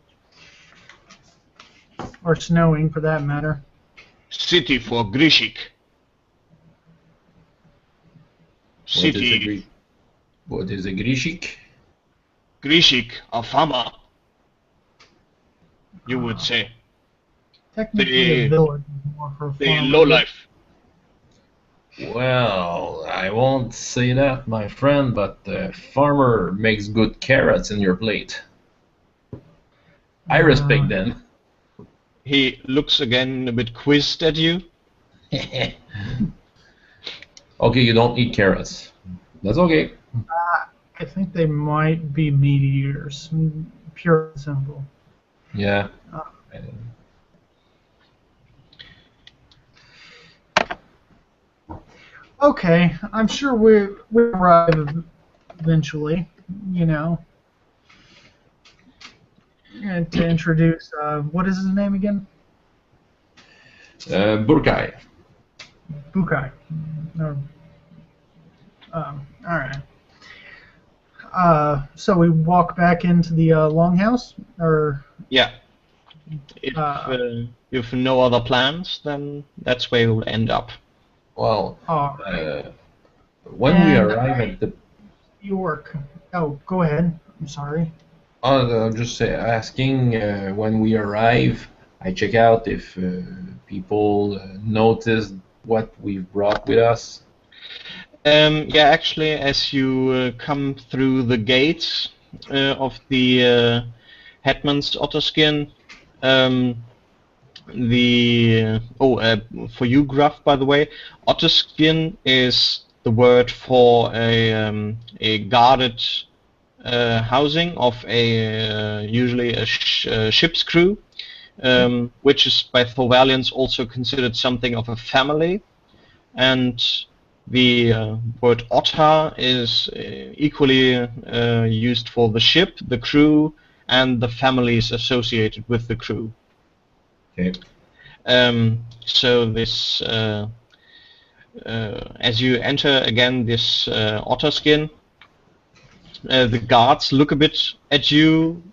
Or snowing, for that matter. City for Grishik. What is a Grishik? Grishik, a farmer, you would say. Technically, a village is more for a The farmer. lowlife. Well, I won't say that, my friend, but the farmer makes good carrots in your plate. I respect them. He looks again a bit quizzed at you. Okay, you don't eat carrots. That's okay. I think they might be meat eaters, pure and simple. Yeah. Okay, I'm sure we arrive eventually. You know. And to introduce, what is his name again? Burkai. Bukai. All right. So we walk back into the longhouse, or Yeah. If you have no other plans, then that's where you'll end up. Well, right. when we arrive at the... York. Oh, go ahead. I'm sorry. I'm just asking, when we arrive, I check out if people notice what we've brought with us. Yeah, actually, as you come through the gates of the Hetman's Otterskin, for you, Gruff, by the way, Otterskin is the word for a guarded housing of usually a ship's crew, which is by Thorvalians also considered something of a family, and the word otter is equally used for the ship, the crew, and the families associated with the crew. Okay. So this, as you enter again this Otterskin, the guards look a bit at you,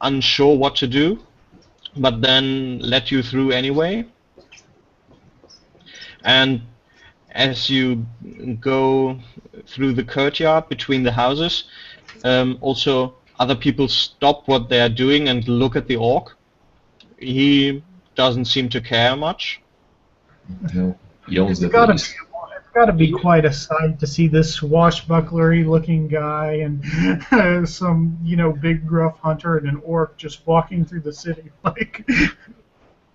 unsure what to do, but then let you through anyway. And as you go through the courtyard between the houses, also other people stop what they are doing and look at the orc. He doesn't seem to care much. No, he owns the It's got place. to be quite a sight to see this swashbucklery-looking guy and some, big gruff hunter and an orc just walking through the city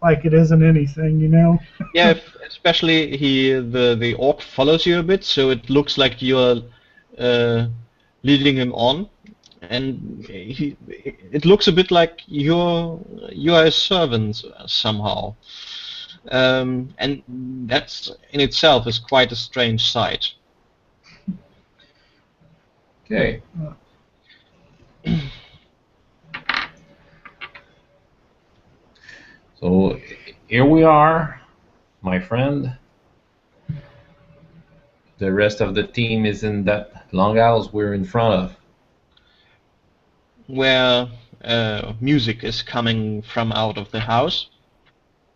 like it isn't anything, Yeah, especially the orc follows you a bit, so it looks like you're leading him on, and it looks a bit like you are a servant somehow, and that's in itself is quite a strange sight. Okay. So here we are, my friend. The rest of the team is in that longhouse we're in front of. Where music is coming from out of the house.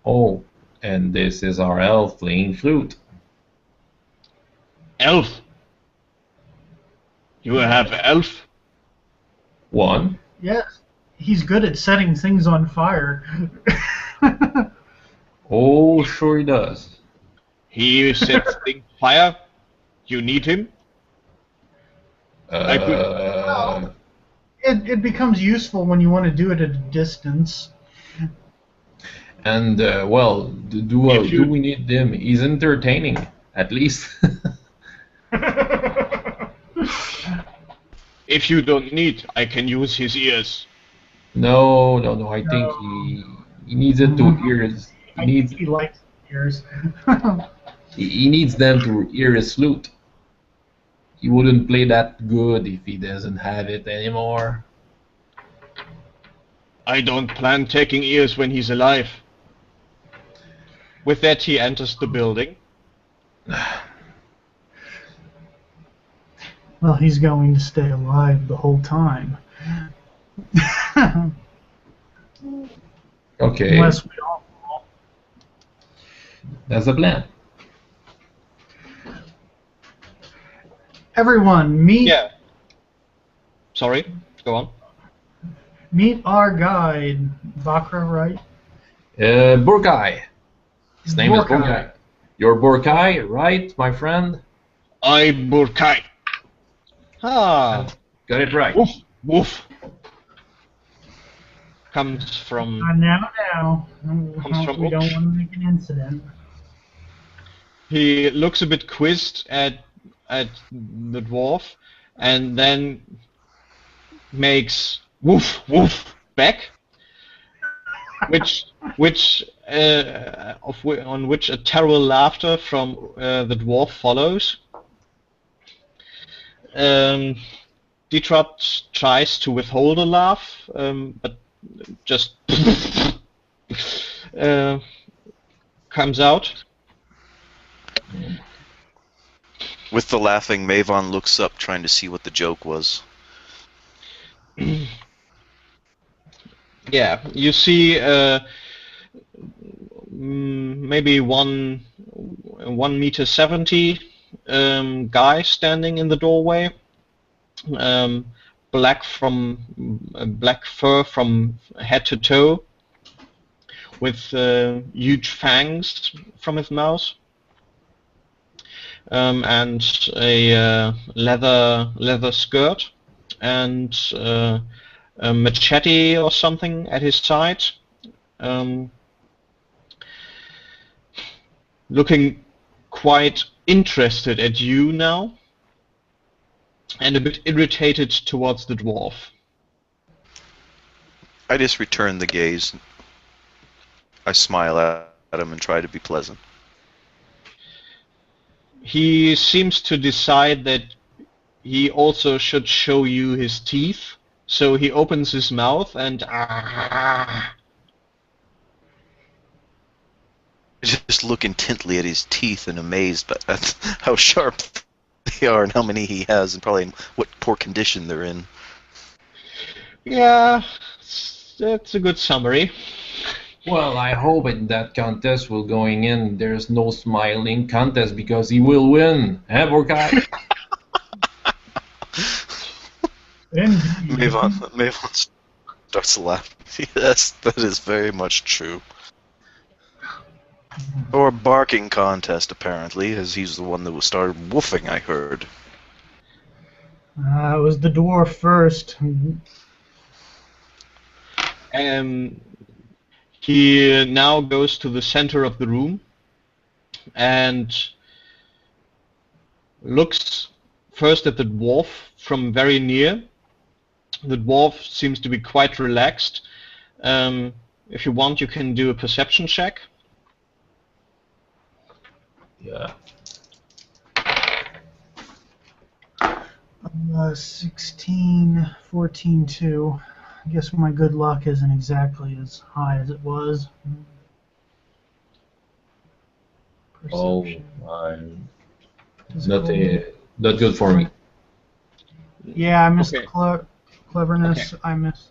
Oh, and this is our elf playing flute. Elf? You have elf? One. Yes, he's good at setting things on fire. Oh, sure he does. He sets things fire? You need him? It becomes useful when you want to do it at a distance. And well, do we need him? He's entertaining, at least. If you don't need, I can use his ears. No. I think he needs it to hear his. He likes ears. He needs them to hear his flute. he wouldn't play that good if he doesn't have it anymore. I don't plan taking ears when he's alive. With that, he enters the building. Well, he's going to stay alive the whole time. Okay, Unless we all. that's the plan. Everyone, meet Yeah. Sorry, go on. meet our guide, Bakra, right? Burkai. His name is Borkai. Burkai. You're Burkai, right, my friend? I Burkai. Ah, Got it right. woof, woof. Comes from. Now. Comes from We don't Oops. want to make an incident. He looks a bit quizzed at the dwarf, and then makes woof woof back, on which a terrible laughter from the dwarf follows. Detrot tries to withhold a laugh, but just comes out. With the laughing, Mavon looks up, trying to see what the joke was. Yeah, you see maybe 1.70 m guy standing in the doorway. Black fur from head to toe, with huge fangs from his mouth, and a leather skirt, and a machete or something at his side. Looking quite interested at you now, and a bit irritated towards the dwarf. I just return the gaze. I smile at him and try to be pleasant. He seems to decide that he also should show you his teeth, so he opens his mouth and I just look intently at his teeth and amazed at how sharp they are and how many he has and probably in what poor condition they're in. yeah, that's a good summary. Well, I hope in that contest we're going in, there's no smiling contest because he will win. Eh, Burkai? Mavon starts laughing. Yes, that is very much true. Or a barking contest, apparently, as he's the one that started woofing, I heard. It was the dwarf first. He now goes to the center of the room and looks first at the dwarf from very near. The dwarf seems to be quite relaxed. If you want, you can do a perception check. Yeah. 16, 14, 2. I guess my good luck isn't exactly as high as it was. Oh, Perception. not good for me. Yeah, I missed Okay. cleverness. Okay. I missed.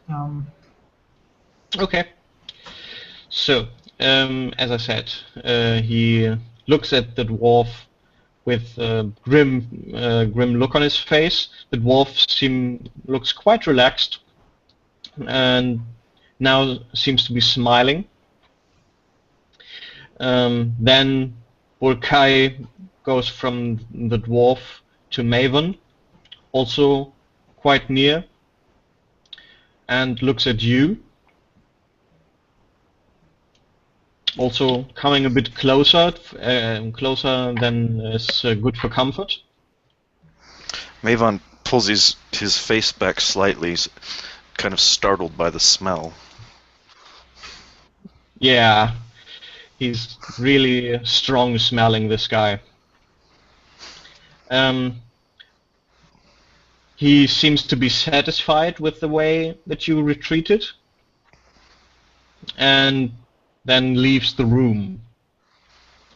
Okay. So, as I said, he looks at the dwarf with a grim look on his face. The dwarf looks quite relaxed, and now seems to be smiling. Then Burkai goes from the dwarf to Maven, also quite near, and looks at you. Also coming a bit closer than is good for comfort. Mavon pulls his face back slightly, he's kind of startled by the smell. Yeah, he's really strong smelling, this guy. He seems to be satisfied with the way that you retreated, and then leaves the room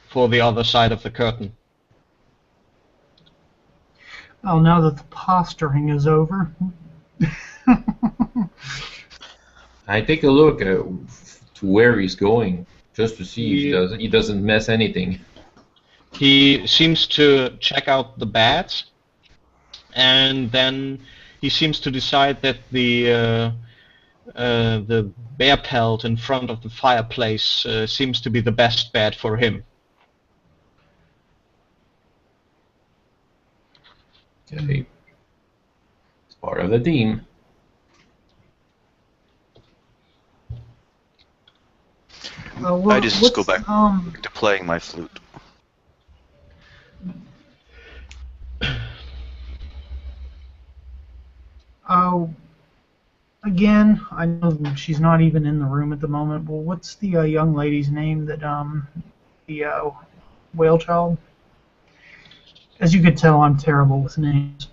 for the other side of the curtain. Well, now that the posturing is over. I take a look to where he's going, just to see if he doesn't mess anything. He seems to check out the beds, and then he seems to decide that the bear pelt in front of the fireplace seems to be the best bed for him. Okay. It's part of the team. I just go back to playing my flute. Again, I know she's not even in the room at the moment, but what's the young lady's name that, the whale child? As you could tell, I'm terrible with names.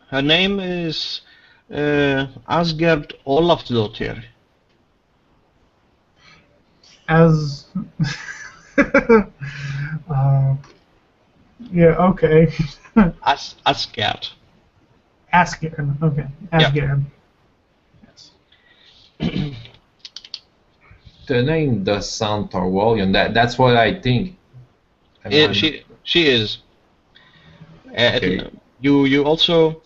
Her name is Asgard Olafsdottir. As... yeah, okay. Asgard. Asgard, okay. Asgard. Yes. The name does sound Tarwalian. That's what I think. She is. Okay. You also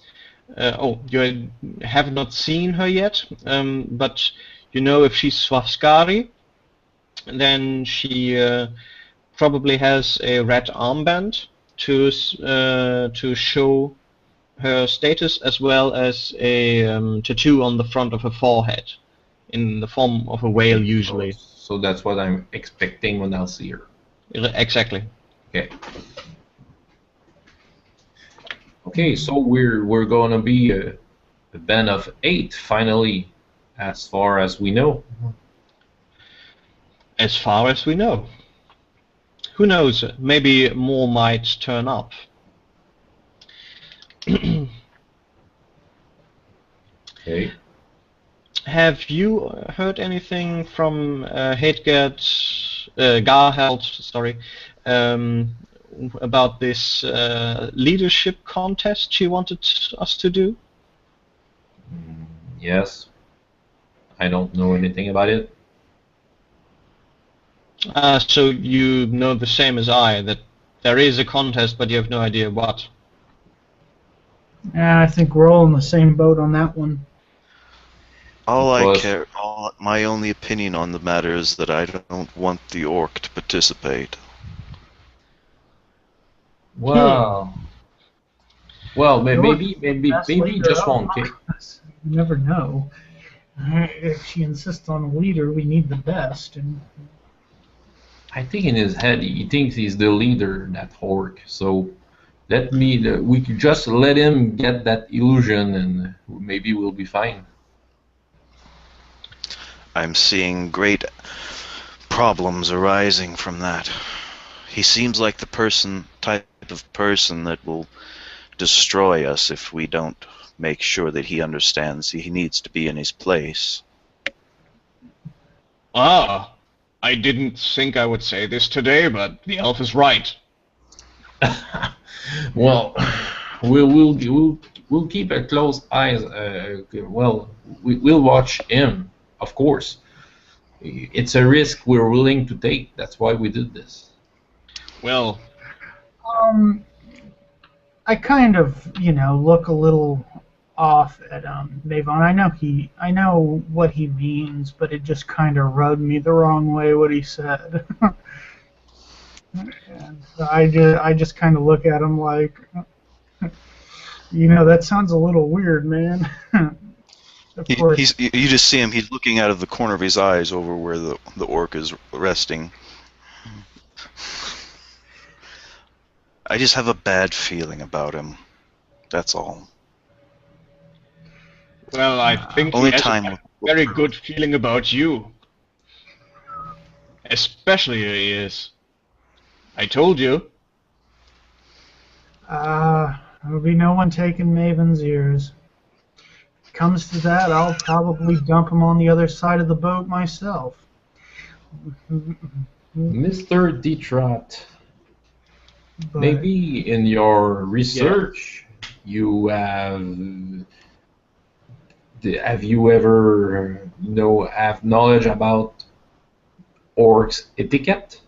you have not seen her yet, but you know if she's Swaskari, then she probably has a red armband to show her status, as well as a tattoo on the front of her forehead, in the form of a whale usually. So that's what I'm expecting when I'll see her. Exactly. Okay. Okay, so we're gonna be a band of 8 finally, as far as we know. As far as we know. Who knows? Maybe more might turn up. Okay. Have you heard anything from Garheld, sorry, about this leadership contest she wanted us to do? Yes. I don't know anything about it. So you know the same as I, that there is a contest, but you have no idea what. Yeah, I think we're all in the same boat on that one. My only opinion on the matter is that I don't want the orc to participate. Well, maybe just one kid. You never know. If she insists on a leader, we need the best. And I think in his head he thinks he's the leader, that orc. So we could just let him get that illusion, and maybe we'll be fine. I'm seeing great problems arising from that. He seems like the type of person that will destroy us if we don't make sure that he understands he needs to be in his place. Ah, I didn't think I would say this today, but the elf is right. Well, we'll keep a close eyes. We'll watch him, of course. It's a risk we're willing to take. That's why we did this. Well, I kind of, look a little off at Mavon. I know what he means, but it just kind of rubbed me the wrong way what he said. And I just kind of look at him like, that sounds a little weird, man. Of course. You just see him. He's looking out of the corner of his eyes over where the orc is resting. I just have a bad feeling about him. That's all. Well, I think Only he has time a very good feeling about you. Especially he is. I told you. There'll be no one taking Maven's ears. Comes to that, I'll probably dump him on the other side of the boat myself. Mr. Detrot, But maybe in your research you have you ever have knowledge about orcs etiquette?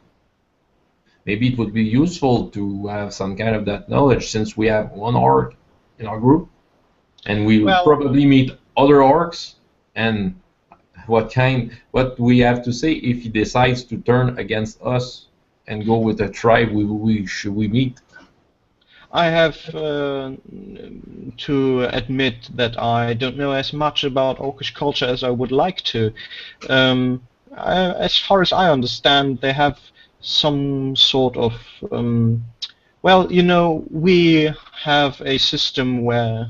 Maybe it would be useful to have some kind of that knowledge since we have one orc in our group, and we will Well- probably meet other orcs, and what we have to say if he decides to turn against us and go with the tribe we meet. I have to admit that I don't know as much about Orcish culture as I would like to. As far as I understand, they have some sort of well, you know, we have a system where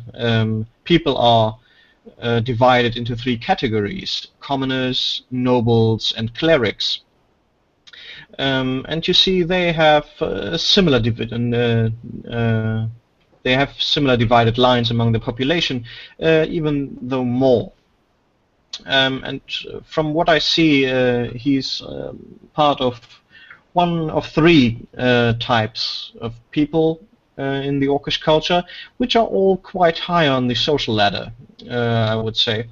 people are divided into 3 categories: commoners, nobles, and clerics. And you see, they have similar divided lines among the population, even though more. And from what I see, he's part of one of 3 types of people in the Orcish culture, which are all quite high on the social ladder, I would say.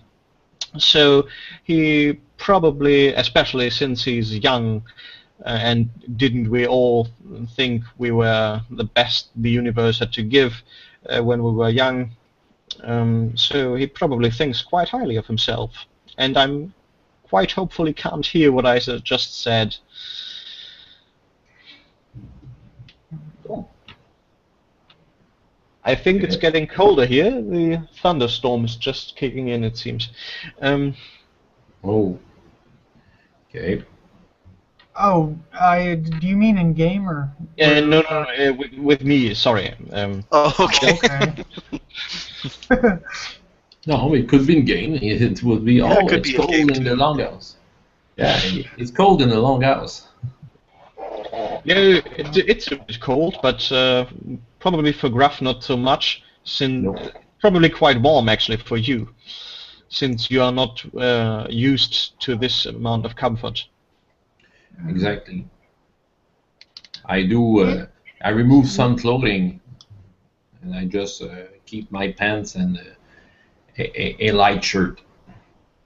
So he probably, especially since he's young, and didn't we all think we were the best the universe had to give when we were young? So he probably thinks quite highly of himself. And I'm quite hopeful he can't hear what I just said. I think it's getting colder here. The thunderstorm is just kicking in, it seems. Oh. Okay. oh, do you mean in game or? No, with me, sorry. Oh, okay. Okay. No, it could be in game. It would be, Yeah, it could it's be in cold game in the too. longhouse. Yeah, it's cold in the longhouse. Yeah, it's a bit cold, but probably for Graf not so much. Probably quite warm actually for you, since you are not used to this amount of comfort. Exactly. I do. I remove some clothing, and I just keep my pants and a light shirt.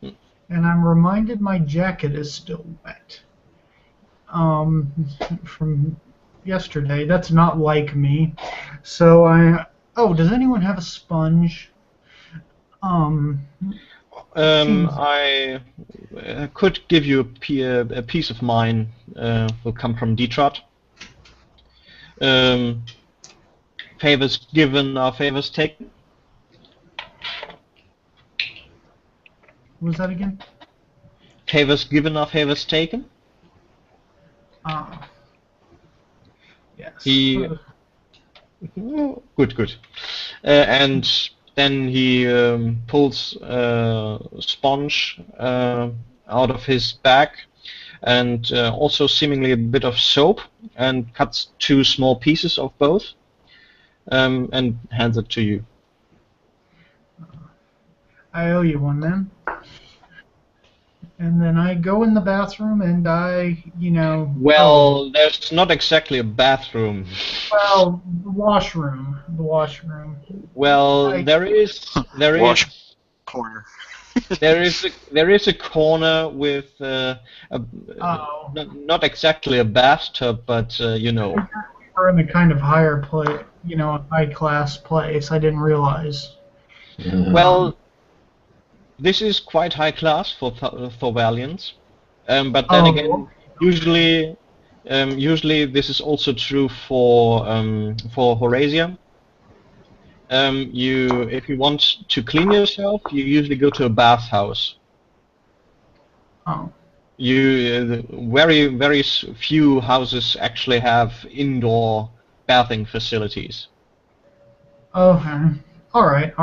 And I'm reminded my jacket is still wet. From yesterday. That's not like me. So oh, does anyone have a sponge? I could give you a piece of mine. Will come from Detrot. Favors given are favors taken. What was that again? Favors given are favors taken. Yes. Good. And then he pulls a sponge out of his bag, and also seemingly a bit of soap, and cuts 2 small pieces of both, and hands it to you. I owe you one then. And then I go in the bathroom and I, Well, there's not exactly a bathroom. Well, the washroom. Well, there is Wash corner. there is a corner with not exactly a bathtub, but We're in a kind of higher place, a high class place. I didn't realize. Well, this is quite high class for Thorvalians, but then again, usually this is also true for Horasia. If you want to clean yourself, you usually go to a bathhouse. Oh. Very few houses actually have indoor bathing facilities. Okay. All right.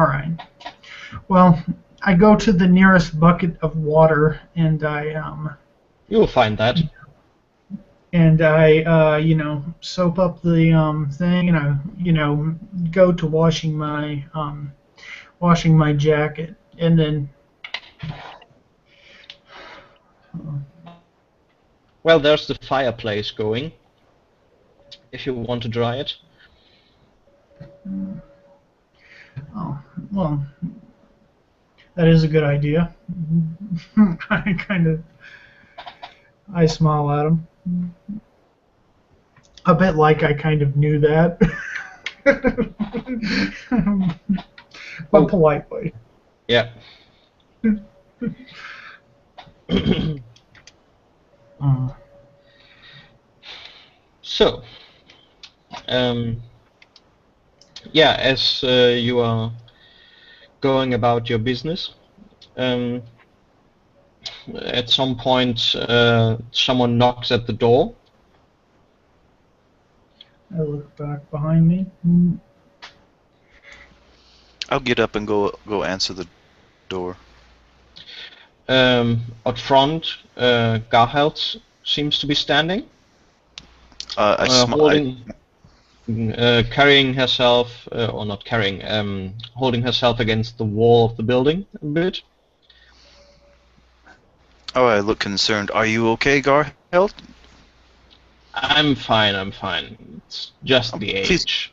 Well, I go to the nearest bucket of water and I You'll find that. and I, soap up the thing, and I, go to washing my jacket, and then. Well, there's the fireplace going, if you want to dry it. Oh, well, that is a good idea. I smile at him. A bit like I kind of knew that. But politely. Yeah. So, yeah, as you are going about your business, at some point someone knocks at the door. I look back behind me. I'll get up and go answer the door. Out front, Garhelt seems to be standing, carrying herself, or not carrying, holding herself against the wall of the building a bit. Oh, I look concerned. Are you okay, Garhelt? I'm fine. It's just the age.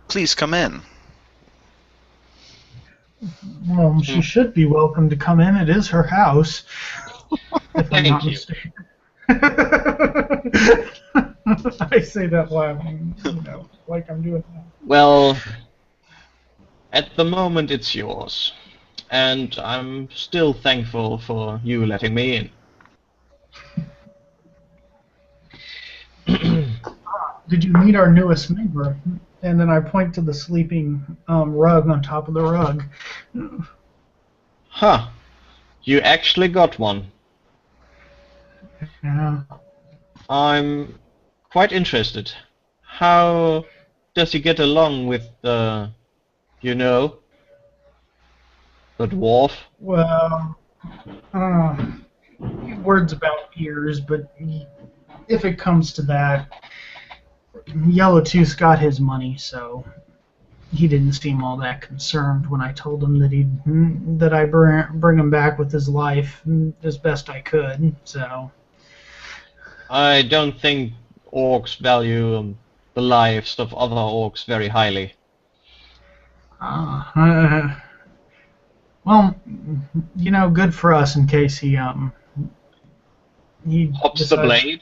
Please come in. Well, she should be welcome to come in. It is her house. If I'm not mistaken. I say that laughing, like I'm doing that. Well, at the moment it's yours, and I'm still thankful for you letting me in. Did you meet our newest neighbor? And then I point to the sleeping rug on top of the rug. Huh. You actually got one. Yeah. I'm quite interested. How does he get along with the dwarf? Well, words about ears, but if it comes to that, Yellowtooth's got his money, so he didn't seem all that concerned when I told him that I bring him back with his life as best I could. So I don't think orcs value the lives of other orcs very highly. Well, good for us in case he Hops the blade.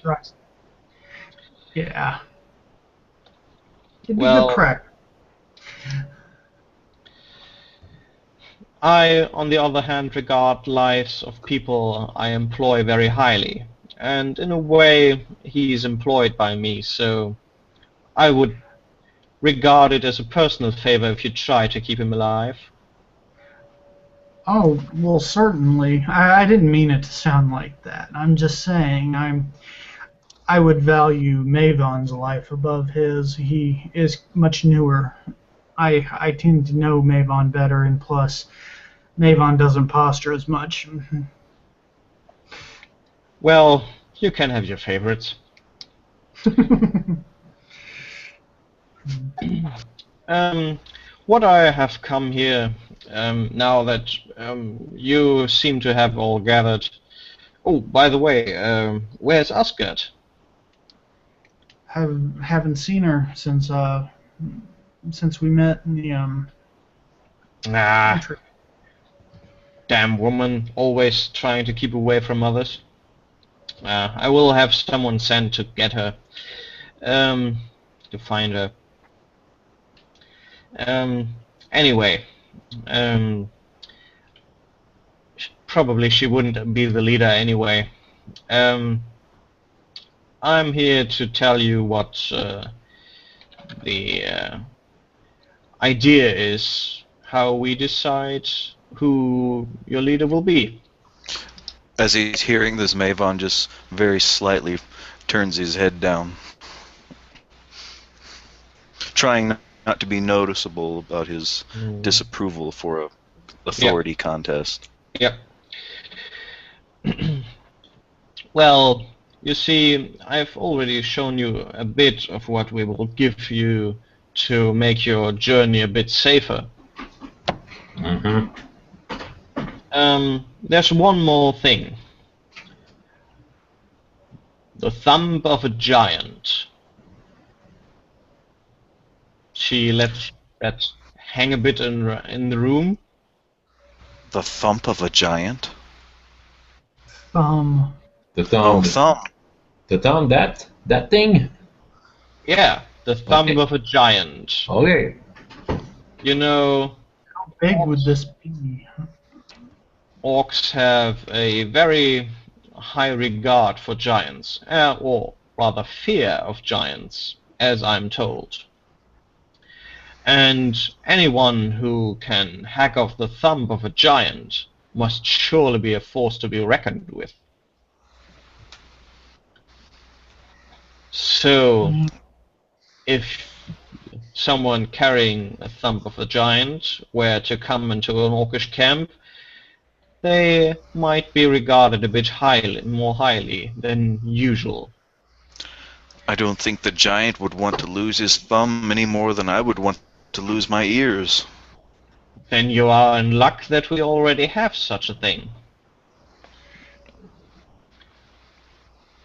Yeah. It'd be good practice. I, on the other hand, regard lives of people I employ very highly, and in a way he is employed by me, so I would regard it as a personal favor if you try to keep him alive. Oh, well, certainly. I didn't mean it to sound like that. I'm just saying I would value Mavon's life above his. He is much newer. I tend to know Mavon better, and plus, Mavon doesn't posture as much. Well, you can have your favorites. What I have come here, now that you seem to have all gathered. Oh, by the way, where's Asgard? Haven't seen her since we met in the country. Damn woman, always trying to keep away from others. I will have someone sent to get her, to find her. Anyway, probably she wouldn't be the leader anyway. I'm here to tell you what the idea is, how we decide who your leader will be. As he's hearing this, Mavon just very slightly turns his head down, trying not to be noticeable about his disapproval for a authority contest. Yep. Well, You see, I've already shown you a bit of what we will give you to make your journey a bit safer. Mm-hmm. There's one more thing. The thumb of a giant. She let that hang a bit in the room. The thump of a giant? The Oh, thumb. thumb. The thumb. That thing. Yeah, the thumb Okay. of a giant. Okay. You know, How big would this be? orcs have a very high regard for giants, or rather fear of giants, as I'm told. And anyone who can hack off the thumb of a giant must surely be a force to be reckoned with. So, if someone carrying a thumb of a giant were to come into an orcish camp, they might be regarded a bit more highly than usual. I don't think the giant would want to lose his thumb any more than I would want to lose my ears. Then you are in luck that we already have such a thing.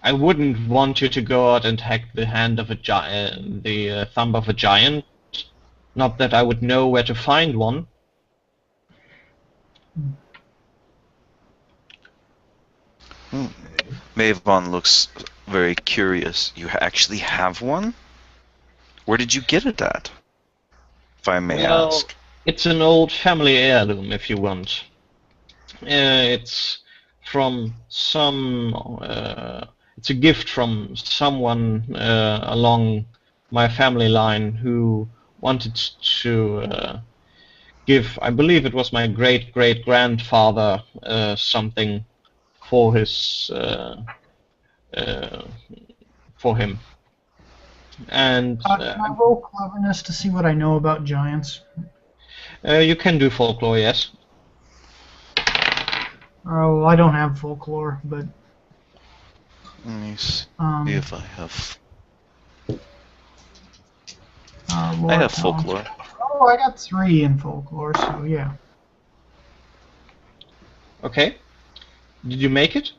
I wouldn't want you to go out and hack the hand of a giant, the thumb of a giant. Not that I would know where to find one. Mavon looks very curious. You actually have one? Where did you get it at? If I may ask. It's an old family heirloom, if you want. It's from it's a gift from someone along my family line who wanted to give, I believe it was my great-great-grandfather, something for his for him. And Can I roll cleverness to see what I know about giants? you can do folklore, yes. Oh, I don't have folklore, but Let me see if I have. I have folklore. Oh, I got 3 in folklore, so yeah. Okay. Did you make it?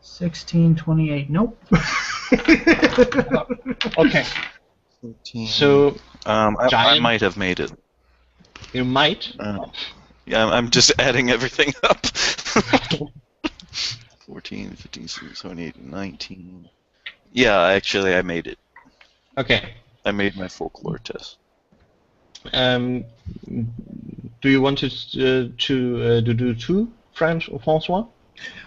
16, 28. Nope. Okay. 14. So I giant- might have made it. you might. Yeah, I'm just adding everything up. 14, 15, 16, 17, 19. Yeah, actually, I made it. Okay. I made my folklore test. Do you want to do 2, François?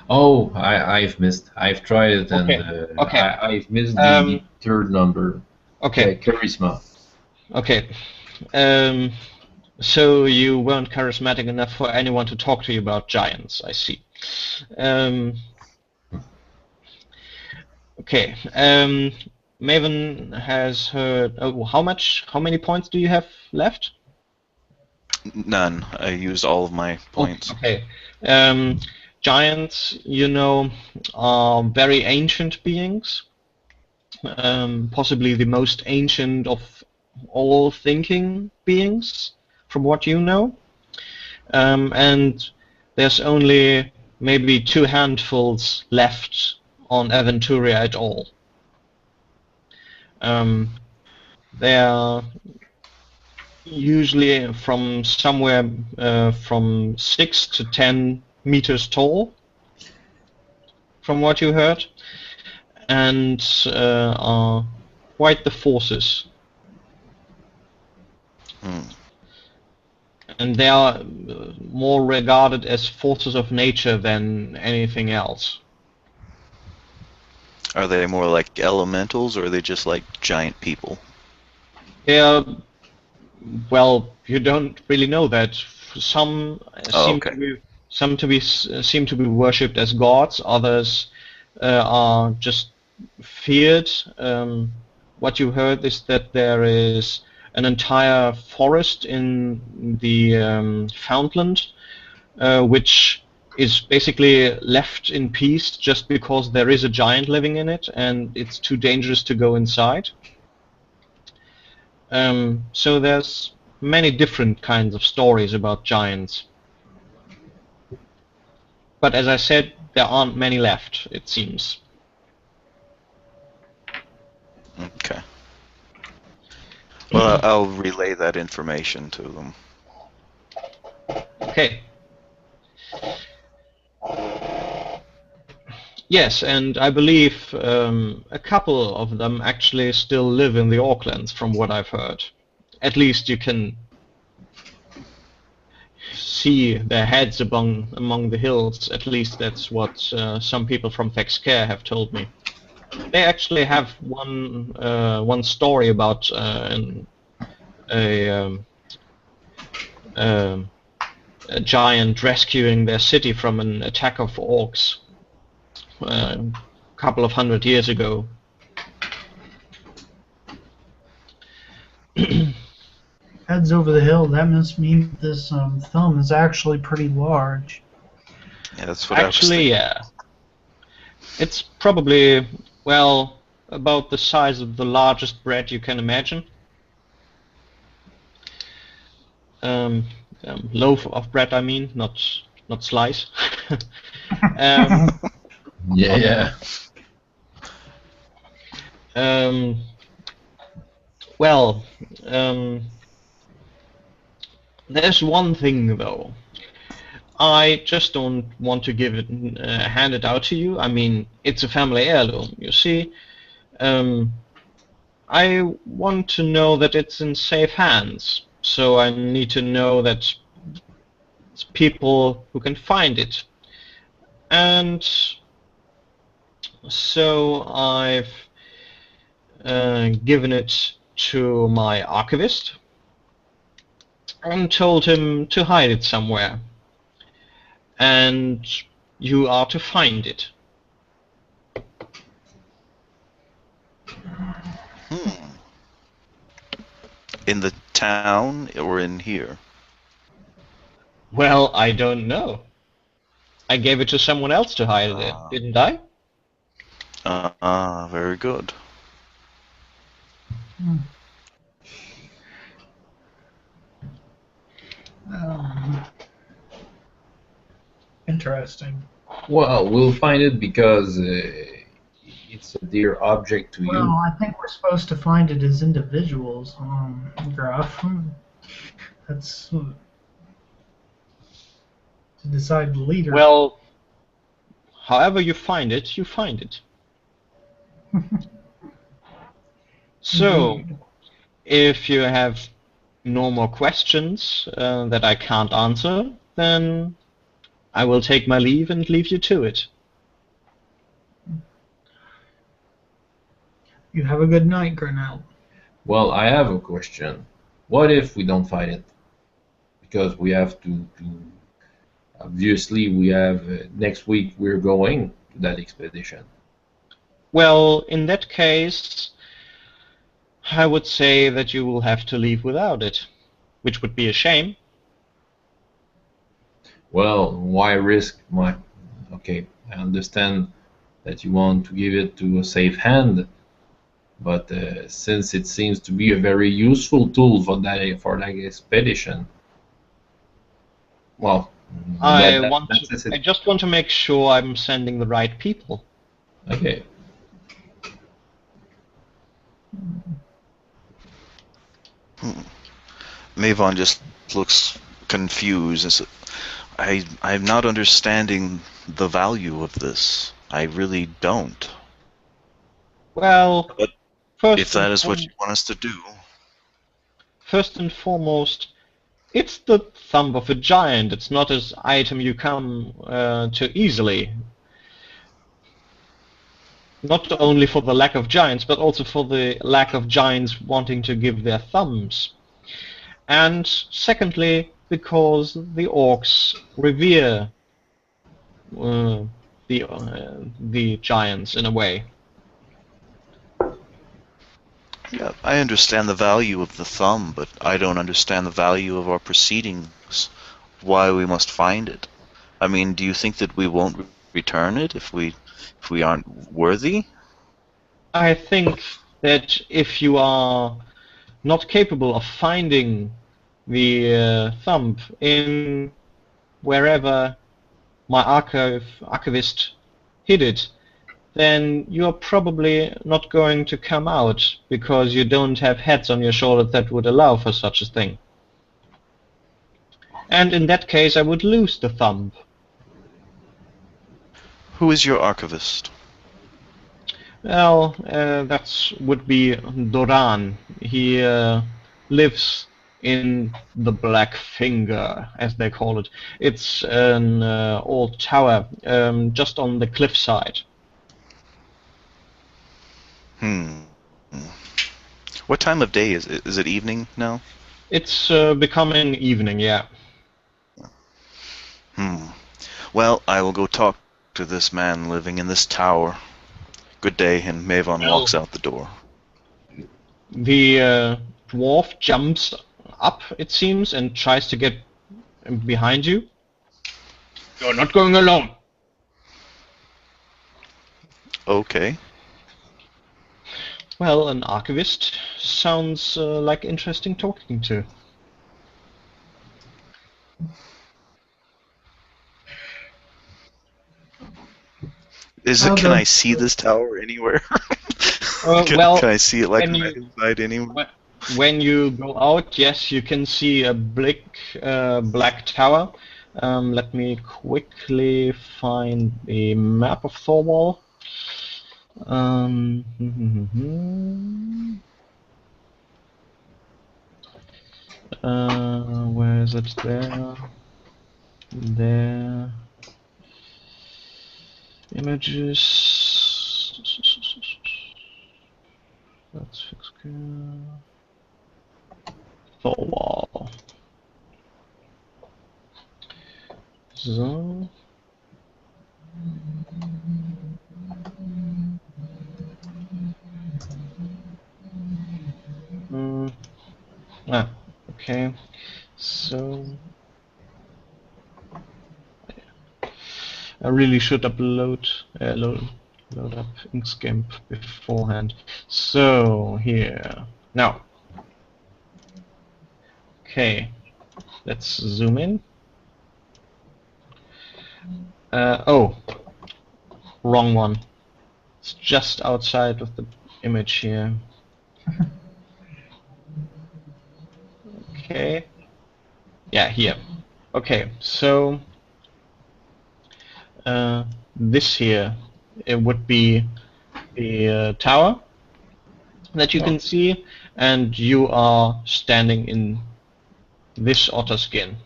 Oh, I've missed. I've tried it and Okay. I've missed the third number. Okay. Charisma. Okay. So you weren't charismatic enough for anyone to talk to you about giants, I see. Okay. Maven has heard. Oh, how many points do you have left? None. I used all of my points. Okay. Giants, you know, are very ancient beings. Possibly the most ancient of all thinking beings, from what you know. And there's only maybe 2 handfuls left on Aventuria at all. They are usually from somewhere from 6 to 10 meters tall, from what you heard, and are quite the forces. And they are more regarded as forces of nature than anything else. Are they more like elementals, or are they just like giant people? They're, well, you don't really know that. Some seem to be worshipped as gods. Others are just feared. What you heard is that there is an entire forest in the Foundland, which is basically left in peace just because there is a giant living in it and it's too dangerous to go inside. So there's many different kinds of stories about giants. But as I said, there aren't many left, it seems. Okay. Well, I'll relay that information to them. Okay. Yes, and I believe a couple of them actually still live in the Orklands, from what I've heard. At least you can see their heads among the hills. At least that's what some people from Thexcare have told me. They actually have one story about a giant rescuing their city from an attack of orcs a couple of 100 years ago. Heads over the hill. That must mean this thumb is actually pretty large. Yeah, that's what Actually, yeah. It's probably, well, about the size of the largest bread you can imagine. Loaf of bread, I mean, not slice. Yeah. Well, there's one thing though. I just don't want to give it, hand it out to you. I mean, it's a family heirloom, you see. I want to know that it's in safe hands, so I need to know that it's people who can find it. And so I've given it to my archivist and told him to hide it somewhere. And you are to find it. In the town or in here? Well, I don't know. I gave it to someone else to hide it in, didn't I? Very good. Interesting. Well, we'll find it because it's a dear object to Well, you. I think we're supposed to find it as individuals, Graf. That's to decide the leader. Well, however you find it, you find it. So, if you have no more questions that I can't answer, then I will take my leave and leave you to it. You have a good night, Grinnell. Well, I have a question. What if we don't find it? Because we have to obviously, we have next week we're going to that expedition. Well, in that case, I would say that you will have to leave without it, which would be a shame. Well, why risk my... Okay, I understand that you want to give it to a safe hand, but since it seems to be a very useful tool for that expedition, well, I that's it. just want to make sure I'm sending the right people. Okay. Mavon just looks confused. I'm not understanding the value of this. I really don't. Well, But first if that and is what you want us to do, first and foremost, it's the thumb of a giant. It's not an item you come to easily. Not only for the lack of giants, but also for the lack of giants wanting to give their thumbs. And secondly, because the orcs revere the giants in a way. yeah, I understand the value of the thumb, but I don't understand the value of our proceedings. Why we must find it. I mean, do you think that we won't return it if we aren't worthy? I think that if you are not capable of finding the thumb in wherever my archivist hid it, then you're probably not going to come out because you don't have heads on your shoulders that would allow for such a thing. And in that case, I would lose the thumb. Who is your archivist? Well, that would be Doran. He lives in the Black Finger, as they call it. It's an old tower just on the cliffside. What time of day is it? Is it evening now? It's becoming evening, yeah. Well, I will go talk to this man living in this tower. Good day, and Mavon walks out the door. The dwarf jumps up, it seems, and tries to get behind you. You're not going alone. Okay. Well, an archivist sounds like interesting talking to. Can I see this tower anywhere? Can I see it like inside anywhere? When you go out, yes, you can see a black tower. Let me quickly find the map of Thorwall. Where is it? There. Images. Let's fix Thorwall. So. Okay. So. I really should upload load up Inkscape beforehand. So here now. Okay, let's zoom in. Oh, wrong one. It's just outside of the image here. Okay. Yeah, here. Okay, so this here, it would be the tower that you can see, and you are standing in this otter skin.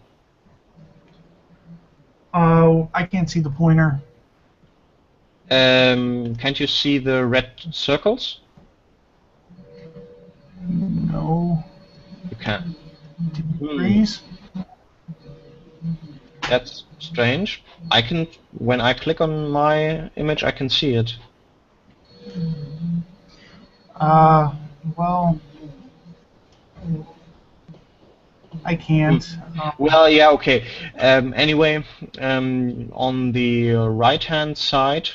Oh, I can't see the pointer. Can't you see the red circles? No. You can. Degrees? That's strange. I can, when I click on my image, I can see it. Well, I can't. Well, yeah, okay. Anyway, on the right-hand side,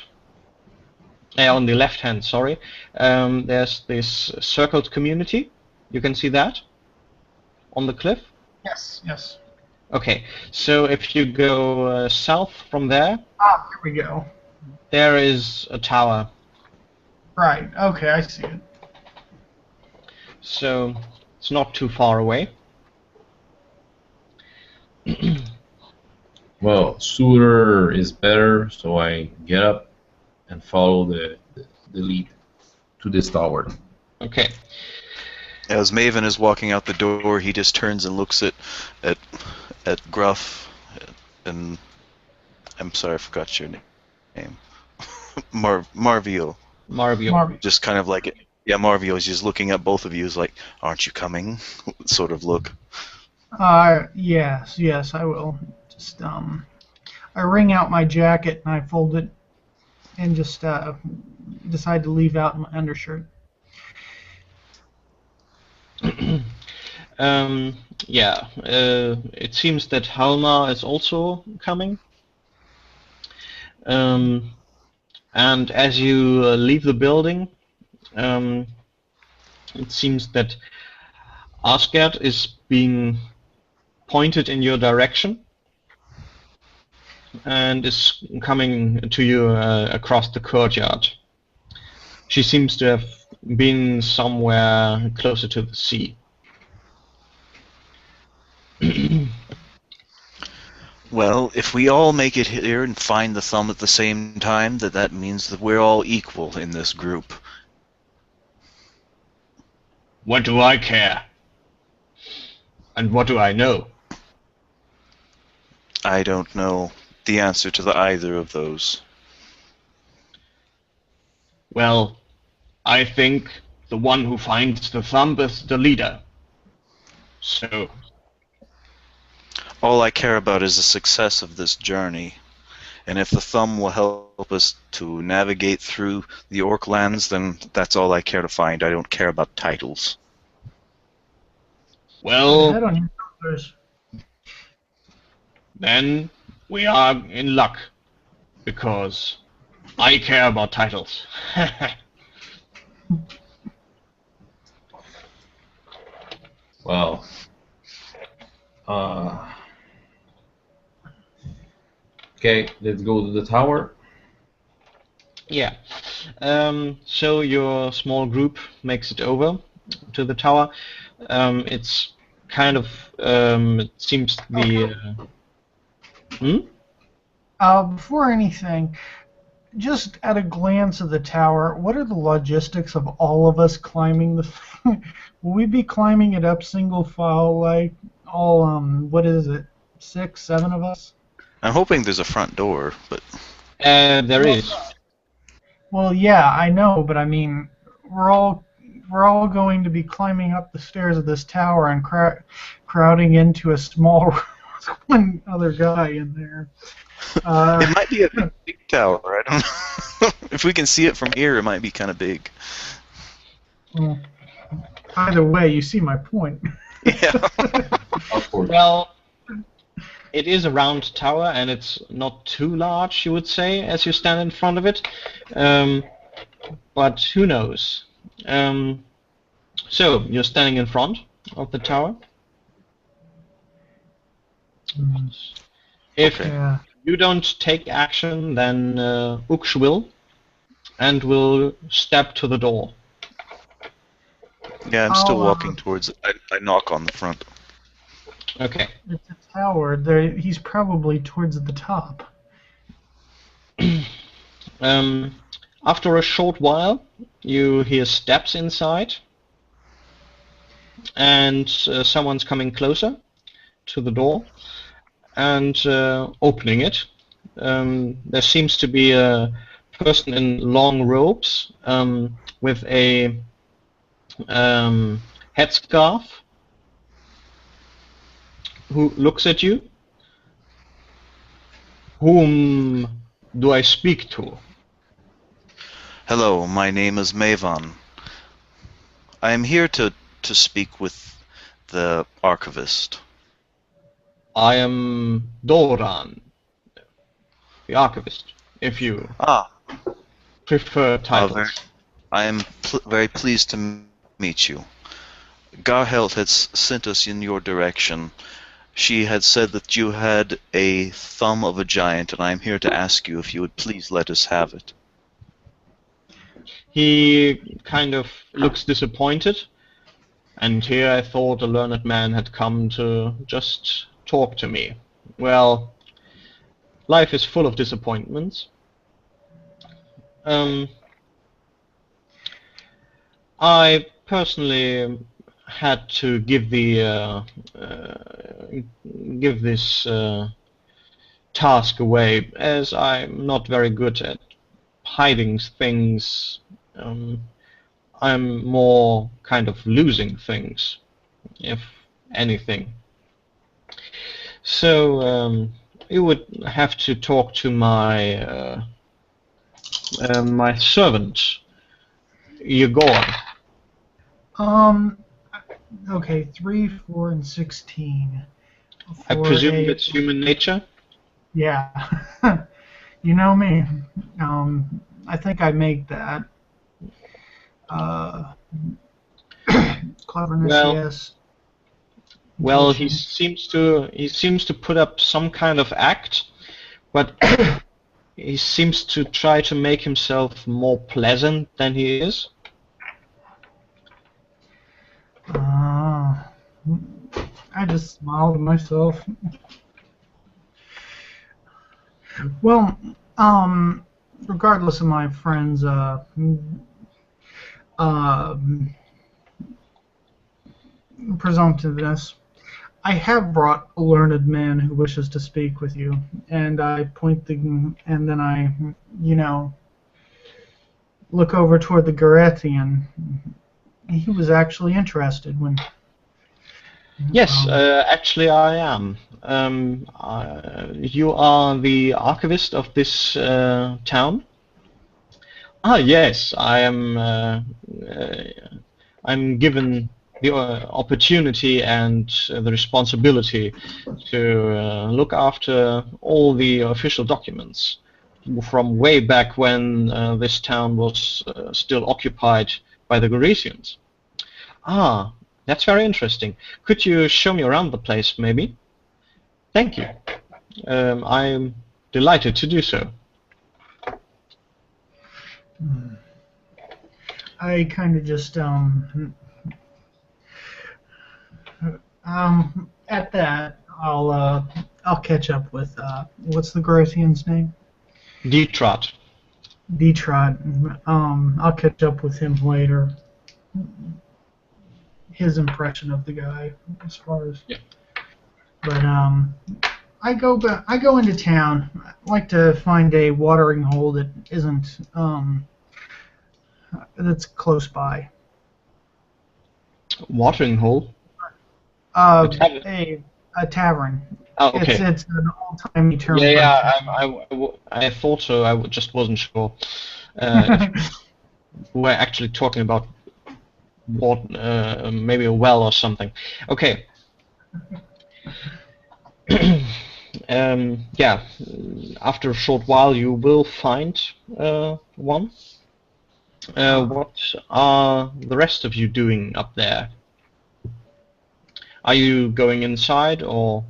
on the left-hand, sorry, there's this circled community. You can see that on the cliff? Yes, yes. Okay, so if you go south from there... Ah, here we go. There is a tower. Right, okay, I see it. So, it's not too far away. Well, sooner is better, so I get up and follow the lead to this tower. Okay. As Maven is walking out the door, he just turns and looks at Gruff, and I'm sorry, I forgot your name. Marvio. Marvio. Just kind of like, yeah, Marvio is just looking at both of you, is like, aren't you coming? Sort of look. Yes, I will. Just, I wring out my jacket and I fold it and just, decide to leave out my undershirt. Yeah, it seems that Halmar is also coming. And as you leave the building, it seems that Asgard is being pointed in your direction and is coming to you across the courtyard. She seems to have been somewhere closer to the sea. Well, if we all make it here and find the thumb at the same time, that means that we're all equal in this group. What do I care? And what do I know? I don't know the answer to either of those. Well, I think the one who finds the thumb is the leader. So, All I care about is the success of this journey. And if the thumb will help us to navigate through the Orklands, then that's all I care to find. I don't care about titles. well, Head on your shoulders. then we are in luck, because I care about titles. Well, okay, let's go to the tower. Yeah. So your small group makes it over to the tower. It's kind of, it seems the... Before anything, just at a glance of the tower, what are the logistics of all of us climbing the thing? Will we be climbing it up single file, like all, what is it, 6, 7 of us? I'm hoping there's a front door, but there is. Well, yeah, I know, but I mean, we're all going to be climbing up the stairs of this tower and crowding into a small one other guy in there. it might be a big tower. I don't know. If we can see it from here, it might be kind of big. Well, either way, you see my point. Yeah. Of course. Well, it is a round tower, and it's not too large, you would say, as you stand in front of it. But who knows? So, you're standing in front of the tower. If Okay. Yeah. you don't take action, then Uksh will, and will step to the door. Yeah, I'm still I'll, walking towards it. I knock on the front. Okay. It's a tower. There, he's probably towards the top. After a short while, you hear steps inside, and someone's coming closer to the door and opening it. There seems to be a person in long robes with a headscarf who looks at you. Whom do I speak to? Hello, my name is Mavan. I am here to speak with the archivist. I am Doran, the archivist, if you Ah, prefer titles. I am very pleased to meet you. Garhelt had sent us in your direction. She had said that you had a thumb of a giant, and I am here to ask you if you would please let us have it. He kind of looks disappointed, and here I thought a learned man had come to just talk to me. Well, life is full of disappointments. I personally had to give this task away, as I'm not very good at hiding things. I'm more kind of losing things, if anything. So you would have to talk to my my servant, Yegor. Okay, 3, 4, and 16. I presume it's human nature. Yeah. You know me. I think I make that. Uh, cleverness, Well, yes. well, Intuition. he seems to put up some kind of act, but he seems to try to make himself more pleasant than he is. I just smiled to myself. Well, regardless of my friend's uh, presumptiveness, I have brought a learned man who wishes to speak with you, and I point the, and then I, you know, look over toward the Gorethian. He was actually interested when. Yes, Um, actually I am. You are the archivist of this town? Ah, yes, I am. I'm given the opportunity and the responsibility to look after all the official documents from way back when this town was still occupied by the Goresians. Ah, that's very interesting. Could you show me around the place, maybe? Thank you. I'm delighted to do so. I kind of just at that I'll catch up with what's the Gorethian's name? Detrot. Detrot. I'll catch up with him later. His impression of the guy, as far as. Yeah. But I go into town. I like to find a watering hole that isn't that's close by. Watering hole? Uh, A tavern. a tavern. Oh, okay. It's an old-timey term Yeah, for a yeah, tavern. I thought so. Just wasn't sure if we're actually talking about maybe a well or something. Okay. Yeah, after a short while you will find one. What are the rest of you doing up there? Are you going inside or?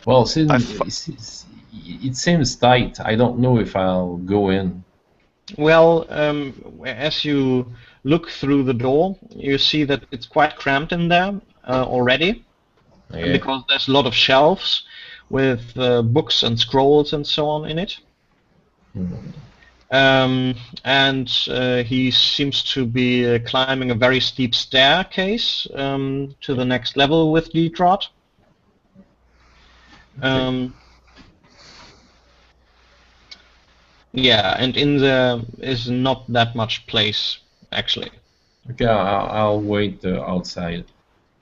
Well, it seems tight. I don't know if I'll go in. Well, as you look through the door, you see that it's quite cramped in there already, Okay. because there's a lot of shelves with books and scrolls and so on in it. And he seems to be climbing a very steep staircase to the next level with Detrot. Yeah, and in there is not that much place, actually. Okay, I'll wait outside.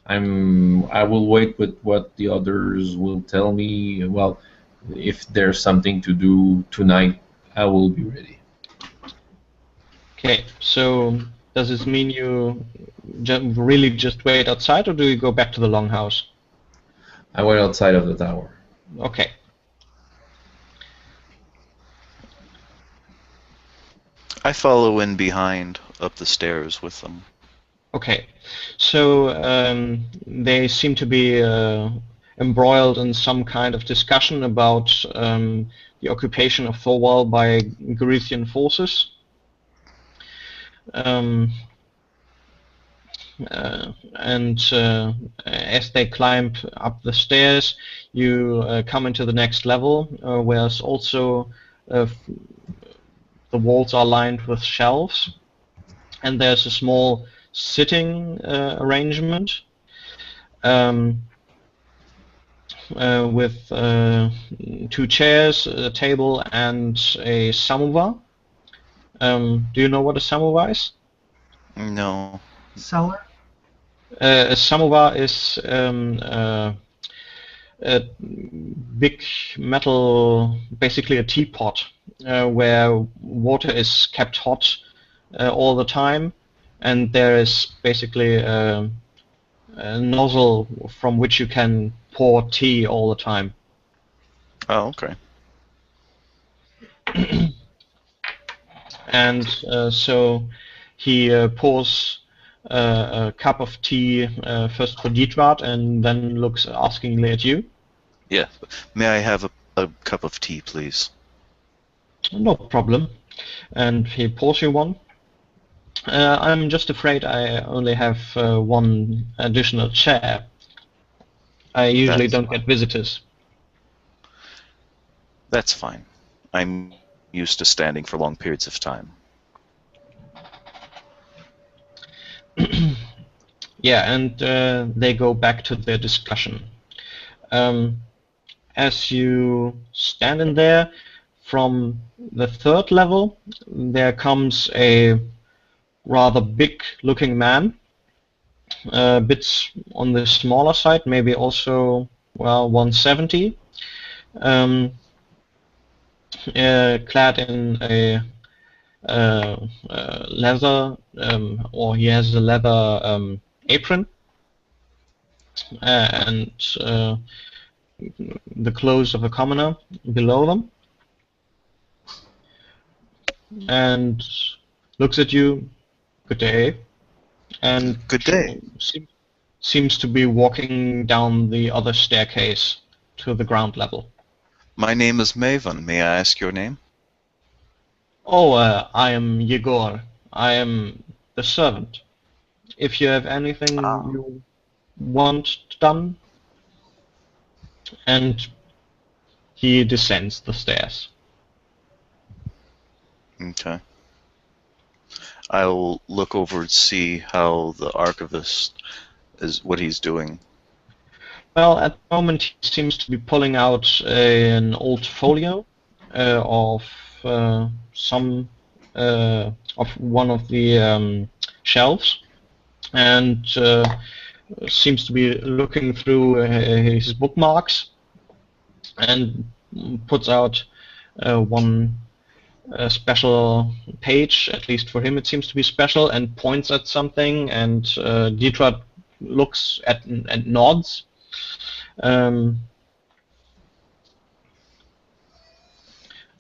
I will wait with what the others will tell me. Well, if there's something to do tonight, I will be ready. Okay, so does this mean you really just wait outside, or do you go back to the longhouse? I wait outside of the tower. Okay. I follow in behind up the stairs with them. Okay, so they seem to be embroiled in some kind of discussion about the occupation of Thorwald by Gorethian forces. And as they climb up the stairs, you come into the next level, where it's also the walls are lined with shelves, and there's a small sitting arrangement with 2 chairs, a table, and a samovar. Do you know what a samovar is? No. Cellar. A samovar is a big metal, basically a teapot, where water is kept hot all the time, and there is basically a nozzle from which you can pour tea all the time. Oh, okay. And so he pours a cup of tea first for Dietrich and then looks askingly at you. Yeah. May I have a cup of tea, please? No problem. And he pours you one. I'm just afraid I only have one additional chair. I usually That's don't get visitors. That's fine. I'm used to standing for long periods of time. Yeah, and they go back to their discussion. As you stand in there, from the third level, there comes a rather big-looking man, a bit on the smaller side, maybe also, well, 170, clad in a leather, or he has a leather apron, and the clothes of a commoner below them, and looks at you. Good day. And Good day. seems to be walking down the other staircase to the ground level. My name is Maven. May I ask your name? Oh, I am Yegor. I am the servant. If you have anything you want done, and he descends the stairs. Okay. I'll look over and see how the archivist is, what he's doing. Well, at the moment he seems to be pulling out an old folio of some of one of the shelves, and seems to be looking through his bookmarks, and puts out one special page, at least for him it seems to be special, and points at something, and Dietrich looks at and nods.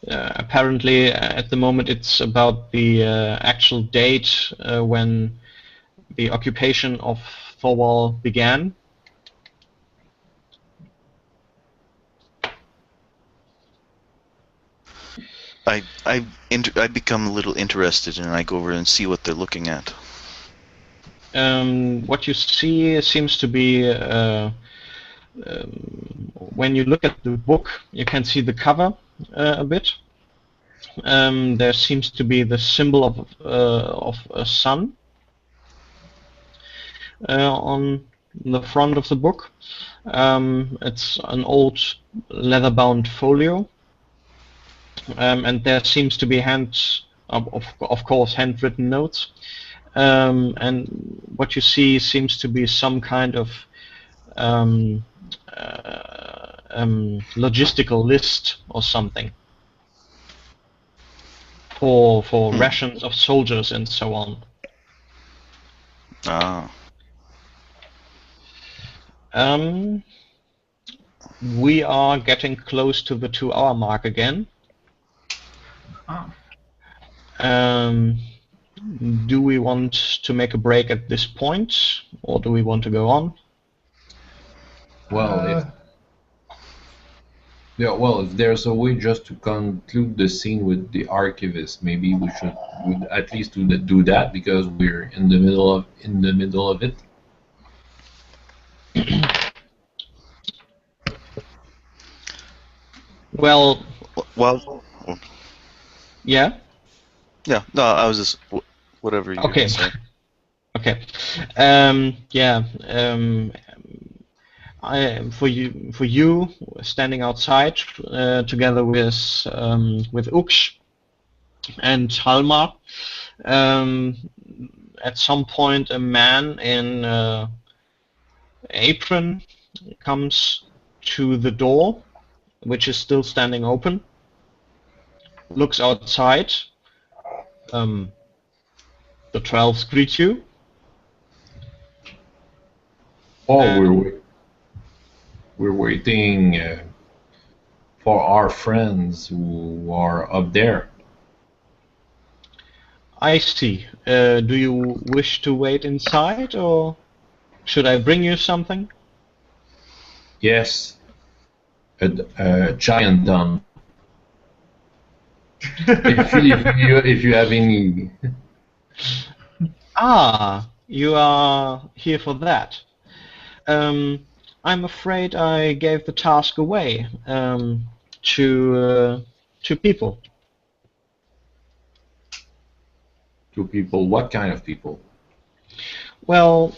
Apparently, at the moment, it's about the actual date when the occupation of Thorwall began. I become a little interested, and I go over and see what they're looking at. What you see seems to be when you look at the book, you can see the cover a bit. There seems to be the symbol of a sun on the front of the book. It's an old leather-bound folio, and there seems to be of course, handwritten notes. And what you see seems to be some kind of logistical list or something for rations of soldiers and so on. Ah. We are getting close to the 2-hour mark again. Do we want to make a break at this point, or do we want to go on? Well, if there's a way just to conclude the scene with the archivist, maybe we would at least do that, because we're in the middle of it. Well, yeah. Yeah. No, I was just whatever you Okay. say. Okay. Yeah. For you standing outside together with Ux and Halmar. At some point, a man in apron comes to the door, which is still standing open. Looks outside. The 12s greet you. Oh, we're waiting for our friends who are up there. I see. Do you wish to wait inside, or should I bring you something? Yes, a giant dumb. If you have any. Ah, you are here for that. I'm afraid I gave the task away to people. To people, what kind of people? Well,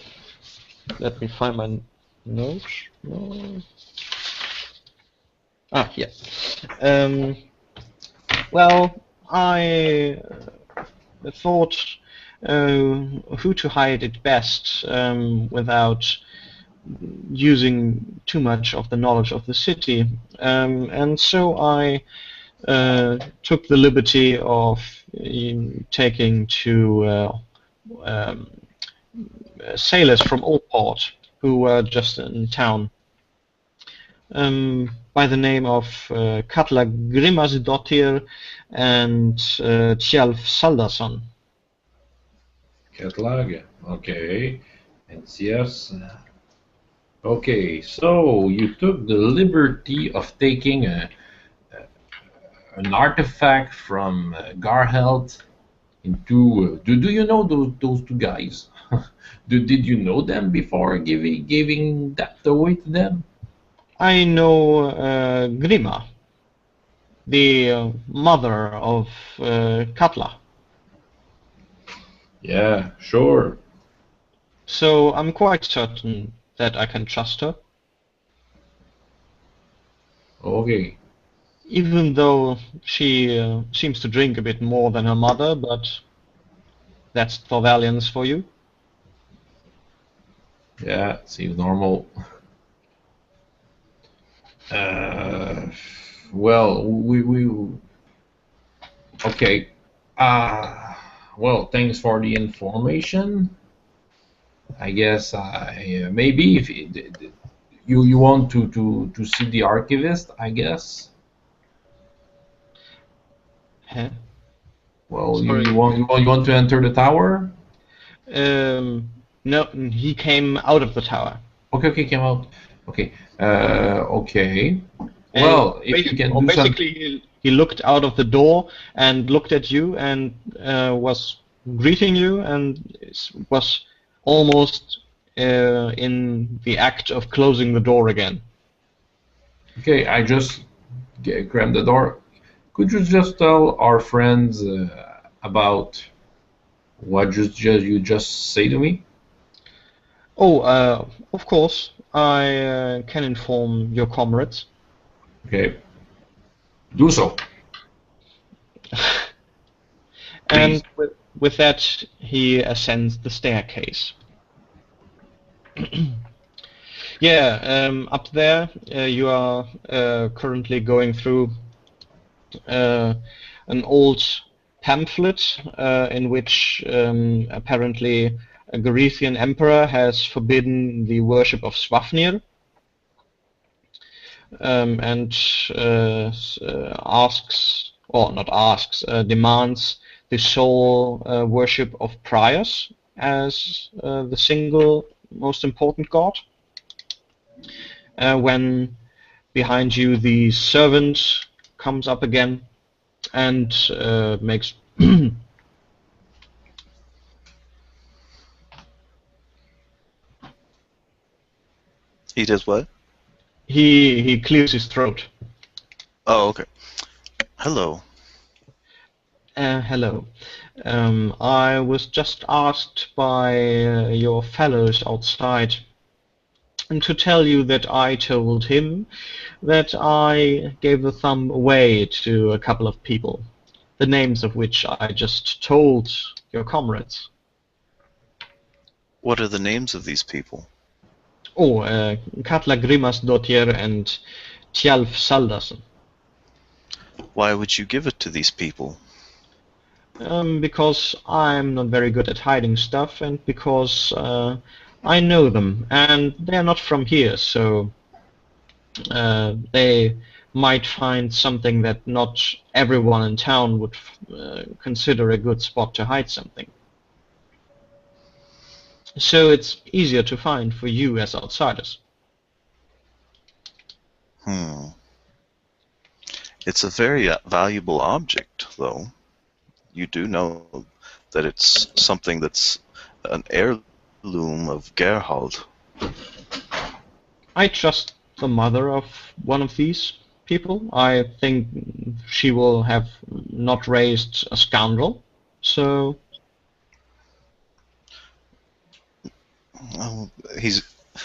let me find my notes. No. Ah, yeah. Well, I thought who to hide it best without using too much of the knowledge of the city, and so I took the liberty of taking to sailors from Orkland who were just in town, by the name of Katla Grimmarsdottir and Tjalf Saldason. Catalog, okay. And yes. Okay, so you took the liberty of taking an artifact from Garhelt into. Do you know those two guys? Did you know them before giving that away to them? I know Grimma, the mother of Katla. Yeah, sure. So I'm quite certain that I can trust her. Okay. Even though she seems to drink a bit more than her mother, but that's Thorvalians for you. Yeah, seems normal. Uh, well, we okay. Well, thanks for the information. I guess maybe if you want to see the archivist, I guess. Huh? Well, Sorry. you want to enter the tower? No, he came out of the tower. Okay, came out. Okay, okay. And Well, if you can do something. basically, he looked out of the door and looked at you and was greeting you and was almost in the act of closing the door again. Okay, I just grabbed the door. Could you just tell our friends about what you just say to me? Oh, of course, I can inform your comrades. Okay, do so. And with that, he ascends the staircase. Yeah, up there, you are currently going through an old pamphlet in which apparently a Gorethian emperor has forbidden the worship of Swafnir, and asks, or not asks, demands the sole worship of Prius as the single most important god. When behind you the servant comes up again and makes He does what? he clears his throat. Oh, okay. Hello. Hello. I was just asked by your fellows outside to tell you that I told him that I gave the thumb away to a couple of people, the names of which I just told your comrades. What are the names of these people? Oh, Katla Grimmarsdottir and Tjalf Saldason. Why would you give it to these people? Because I'm not very good at hiding stuff, and because I know them, and they're not from here, so they might find something that not everyone in town would consider a good spot to hide something. So it's easier to find for you as outsiders. It's a very valuable object, though. You do know that it's something that's an heirloom of Gerhard. I trust the mother of one of these people. I think she will have not raised a scoundrel, so... Oh,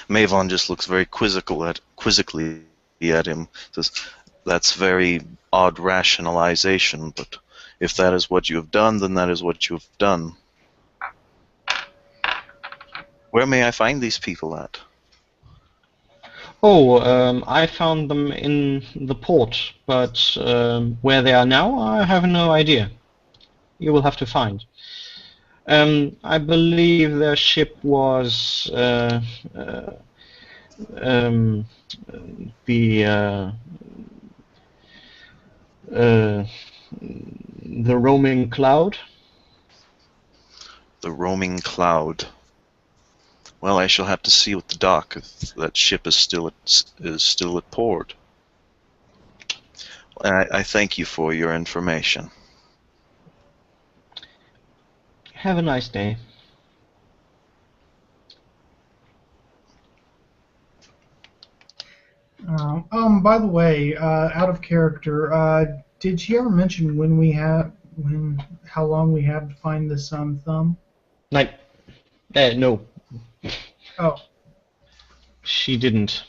Mavon just looks very quizzically at him. Says, "That's very odd rationalization, but if that is what you have done, then that is what you have done. Where may I find these people at?" Oh, I found them in the port, but where they are now, I have no idea. You will have to find. I believe their ship was the roaming cloud. The roaming cloud. Well, I shall have to see with the dock if that ship is still at port. I thank you for your information. Have a nice day. By the way, out of character, did she ever mention how long we have to find this thumb? No. Oh. She didn't.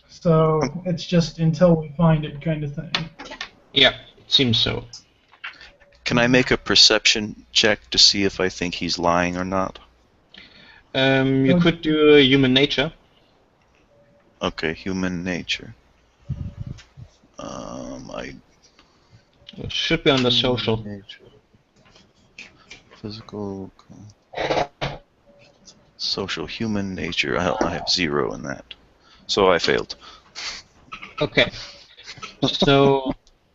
So it's just until we find it kind of thing. Yeah, seems so. Can I make a perception check to see if I think he's lying or not? You could do a human nature. Okay, human nature. It should be under social. Nature. Physical. Social, human nature. I have 0 in that. So I failed. Okay. So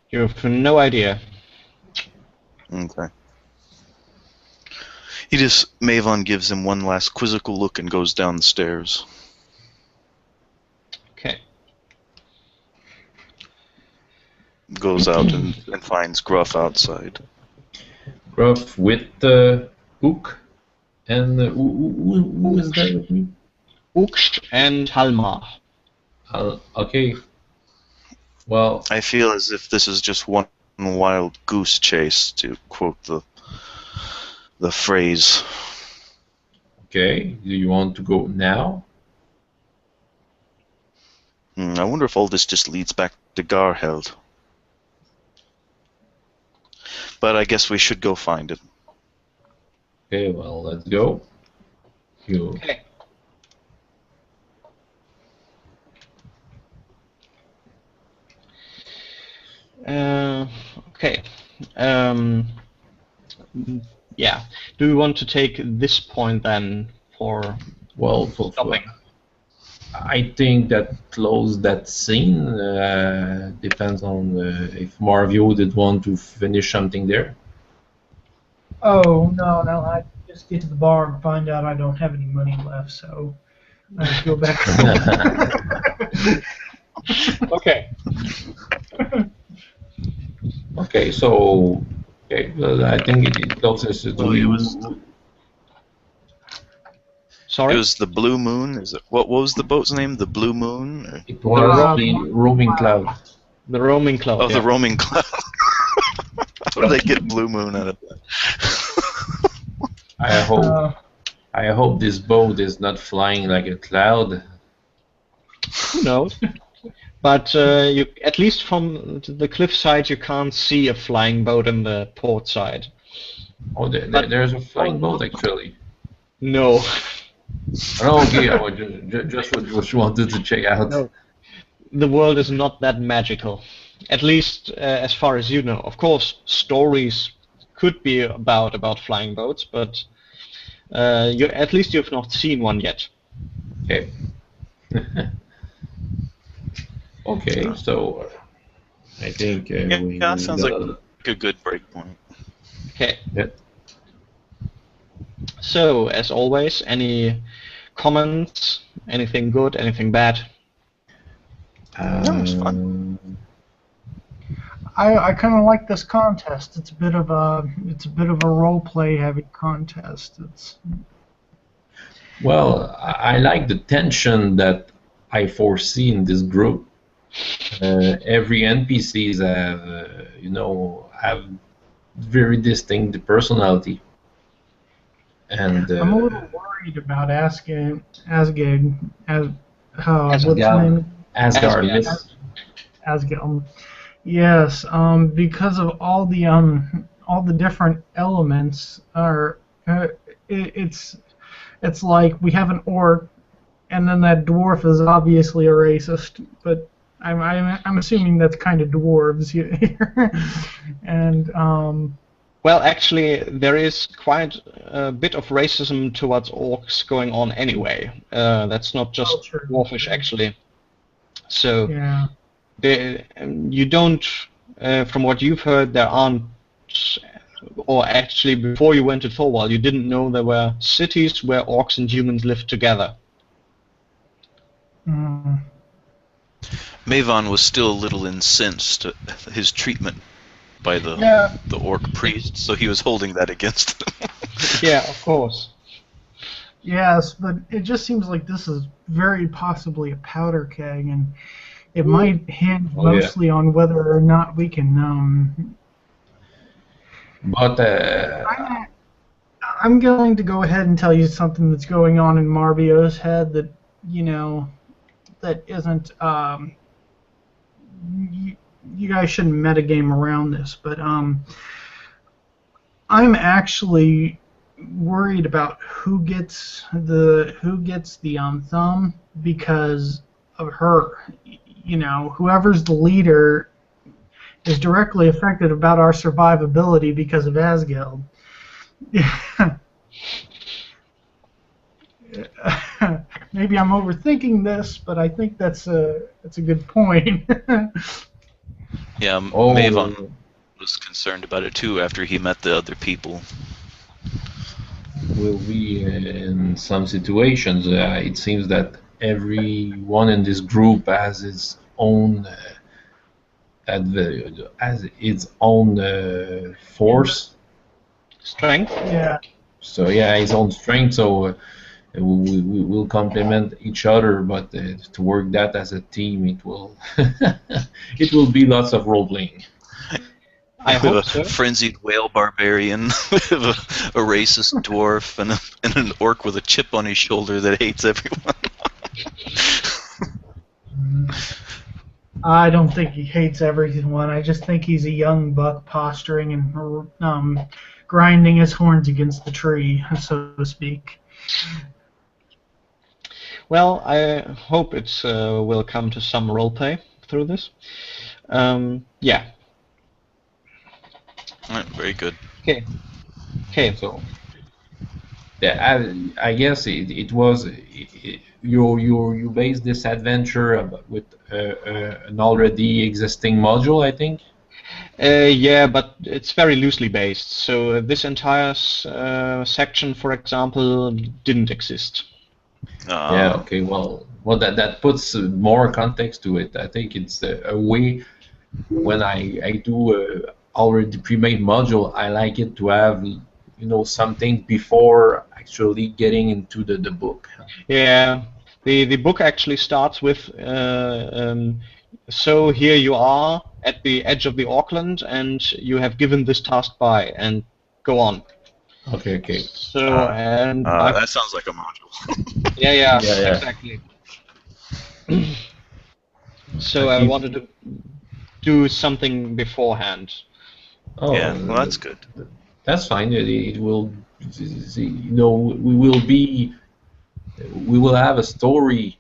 you have no idea. Okay. Mavon gives him one last quizzical look and goes down the stairs. Okay. Goes out and finds Gruff outside. Gruff with Ook and who is there with me? Ook and Halmar. Okay. Well, I feel as if this is just one wild goose chase, to quote the phrase. Okay. Do you want to go now? I wonder if all this just leads back to Garheld. But I guess we should go find it. Okay, well, let's go. Okay. Okay. Yeah. Do we want to take this point then for stopping? I think that close that scene depends on if Marvio did want to finish something there. Oh, no, I just get to the bar and find out I don't have any money left, so I go back home. Okay. Okay, so I think it closes to Sorry? It was the Blue Moon. Is it? What was the boat's name? The Blue Moon? It was the roaming cloud. The roaming cloud. Oh, yeah. the roaming cloud. How do they get Blue Moon out of that? I hope this boat is not flying like a cloud. Who knows? But you, at least from the cliff side, you can't see a flying boat in the port side. Oh, there's a flying boat actually. No. Oh, okay, I was just wanted to check out. No. The world is not that magical, at least as far as you know. Of course, stories could be about flying boats, but at least you've not seen one yet. Okay. Okay, so I think Yeah, we that sounds got like a good break point. Okay. yeah. So, as always, any comments? Anything good? Anything bad? No, it's fun. I kind of like this contest. It's a bit of a role play heavy contest. Well, I like the tension that I foresee in this group. Every NPCs have, have very distinct personality, and I'm a little worried about Asgard as what's her Asgard. name? Asgard. Asgard. Asgard. Yes, because of all the different elements are it's like we have an orc, and then that dwarf is obviously a racist, but I'm assuming that's kind of dwarves here, and Well, actually, there is quite a bit of racism towards orcs going on anyway. That's not just culture. dwarfish, actually. So, Yeah. you don't, from what you've heard, there aren't, or actually, before you went to Thorwald, you didn't know there were cities where orcs and humans lived together. Mm. Mavon was still a little incensed at his treatment by the orc priest, so he was holding that against him. Yeah, of course. Yes, but it just seems like this is very possibly a powder keg, and it might hinge mostly on whether or not we can. But I'm going to go ahead and tell you something that's going on in Marbio's head that that isn't. You guys shouldn't metagame around this, but I'm actually worried about who gets the thumb because of her. Whoever's the leader is directly affected about our survivability because of Asgeld. Maybe I'm overthinking this, but I think that's a good point. Yeah, Mavon was concerned about it too after he met the other people. will be in some situations. It seems that everyone in this group has its own force. Strength? Yeah. So yeah, his own strength. So we will complement each other, but to work that as a team, it will it will be lots of role playing. I We have hope a so. frenzied whale barbarian, we have a racist dwarf, and an orc with a chip on his shoulder that hates everyone. I don't think he hates everyone. I just think he's a young buck posturing and grinding his horns against the tree, so to speak. Well, I hope it will come to some roleplay through this. Yeah. Alright, very good. Okay. Okay. So yeah, I guess it was you based this adventure with an already existing module, I think. Yeah, but it's very loosely based. So this entire section, for example, didn't exist. Yeah. Okay. Well, that puts more context to it. I think it's a way when I do already pre-made module. I like it to have something before actually getting into the book. Yeah. The book actually starts with so here you are at the edge of the Orkland, and you have given this task by, and go on. Okay. So and that sounds like a module. yeah, Yeah. exactly. So I wanted to do something beforehand. Oh, Yeah, well, that's good. That's fine. It will, we will have a story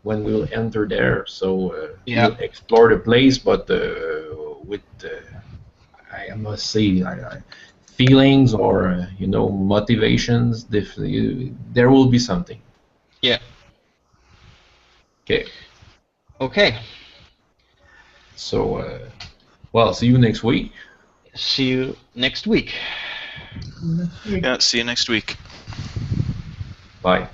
when we'll enter there. So Yeah. we'll explore the place, but with I must say, feelings or motivations. There will be something. Yeah. Okay. Okay. So, well, see you next week. See you next week. Yeah, see you next week. Bye.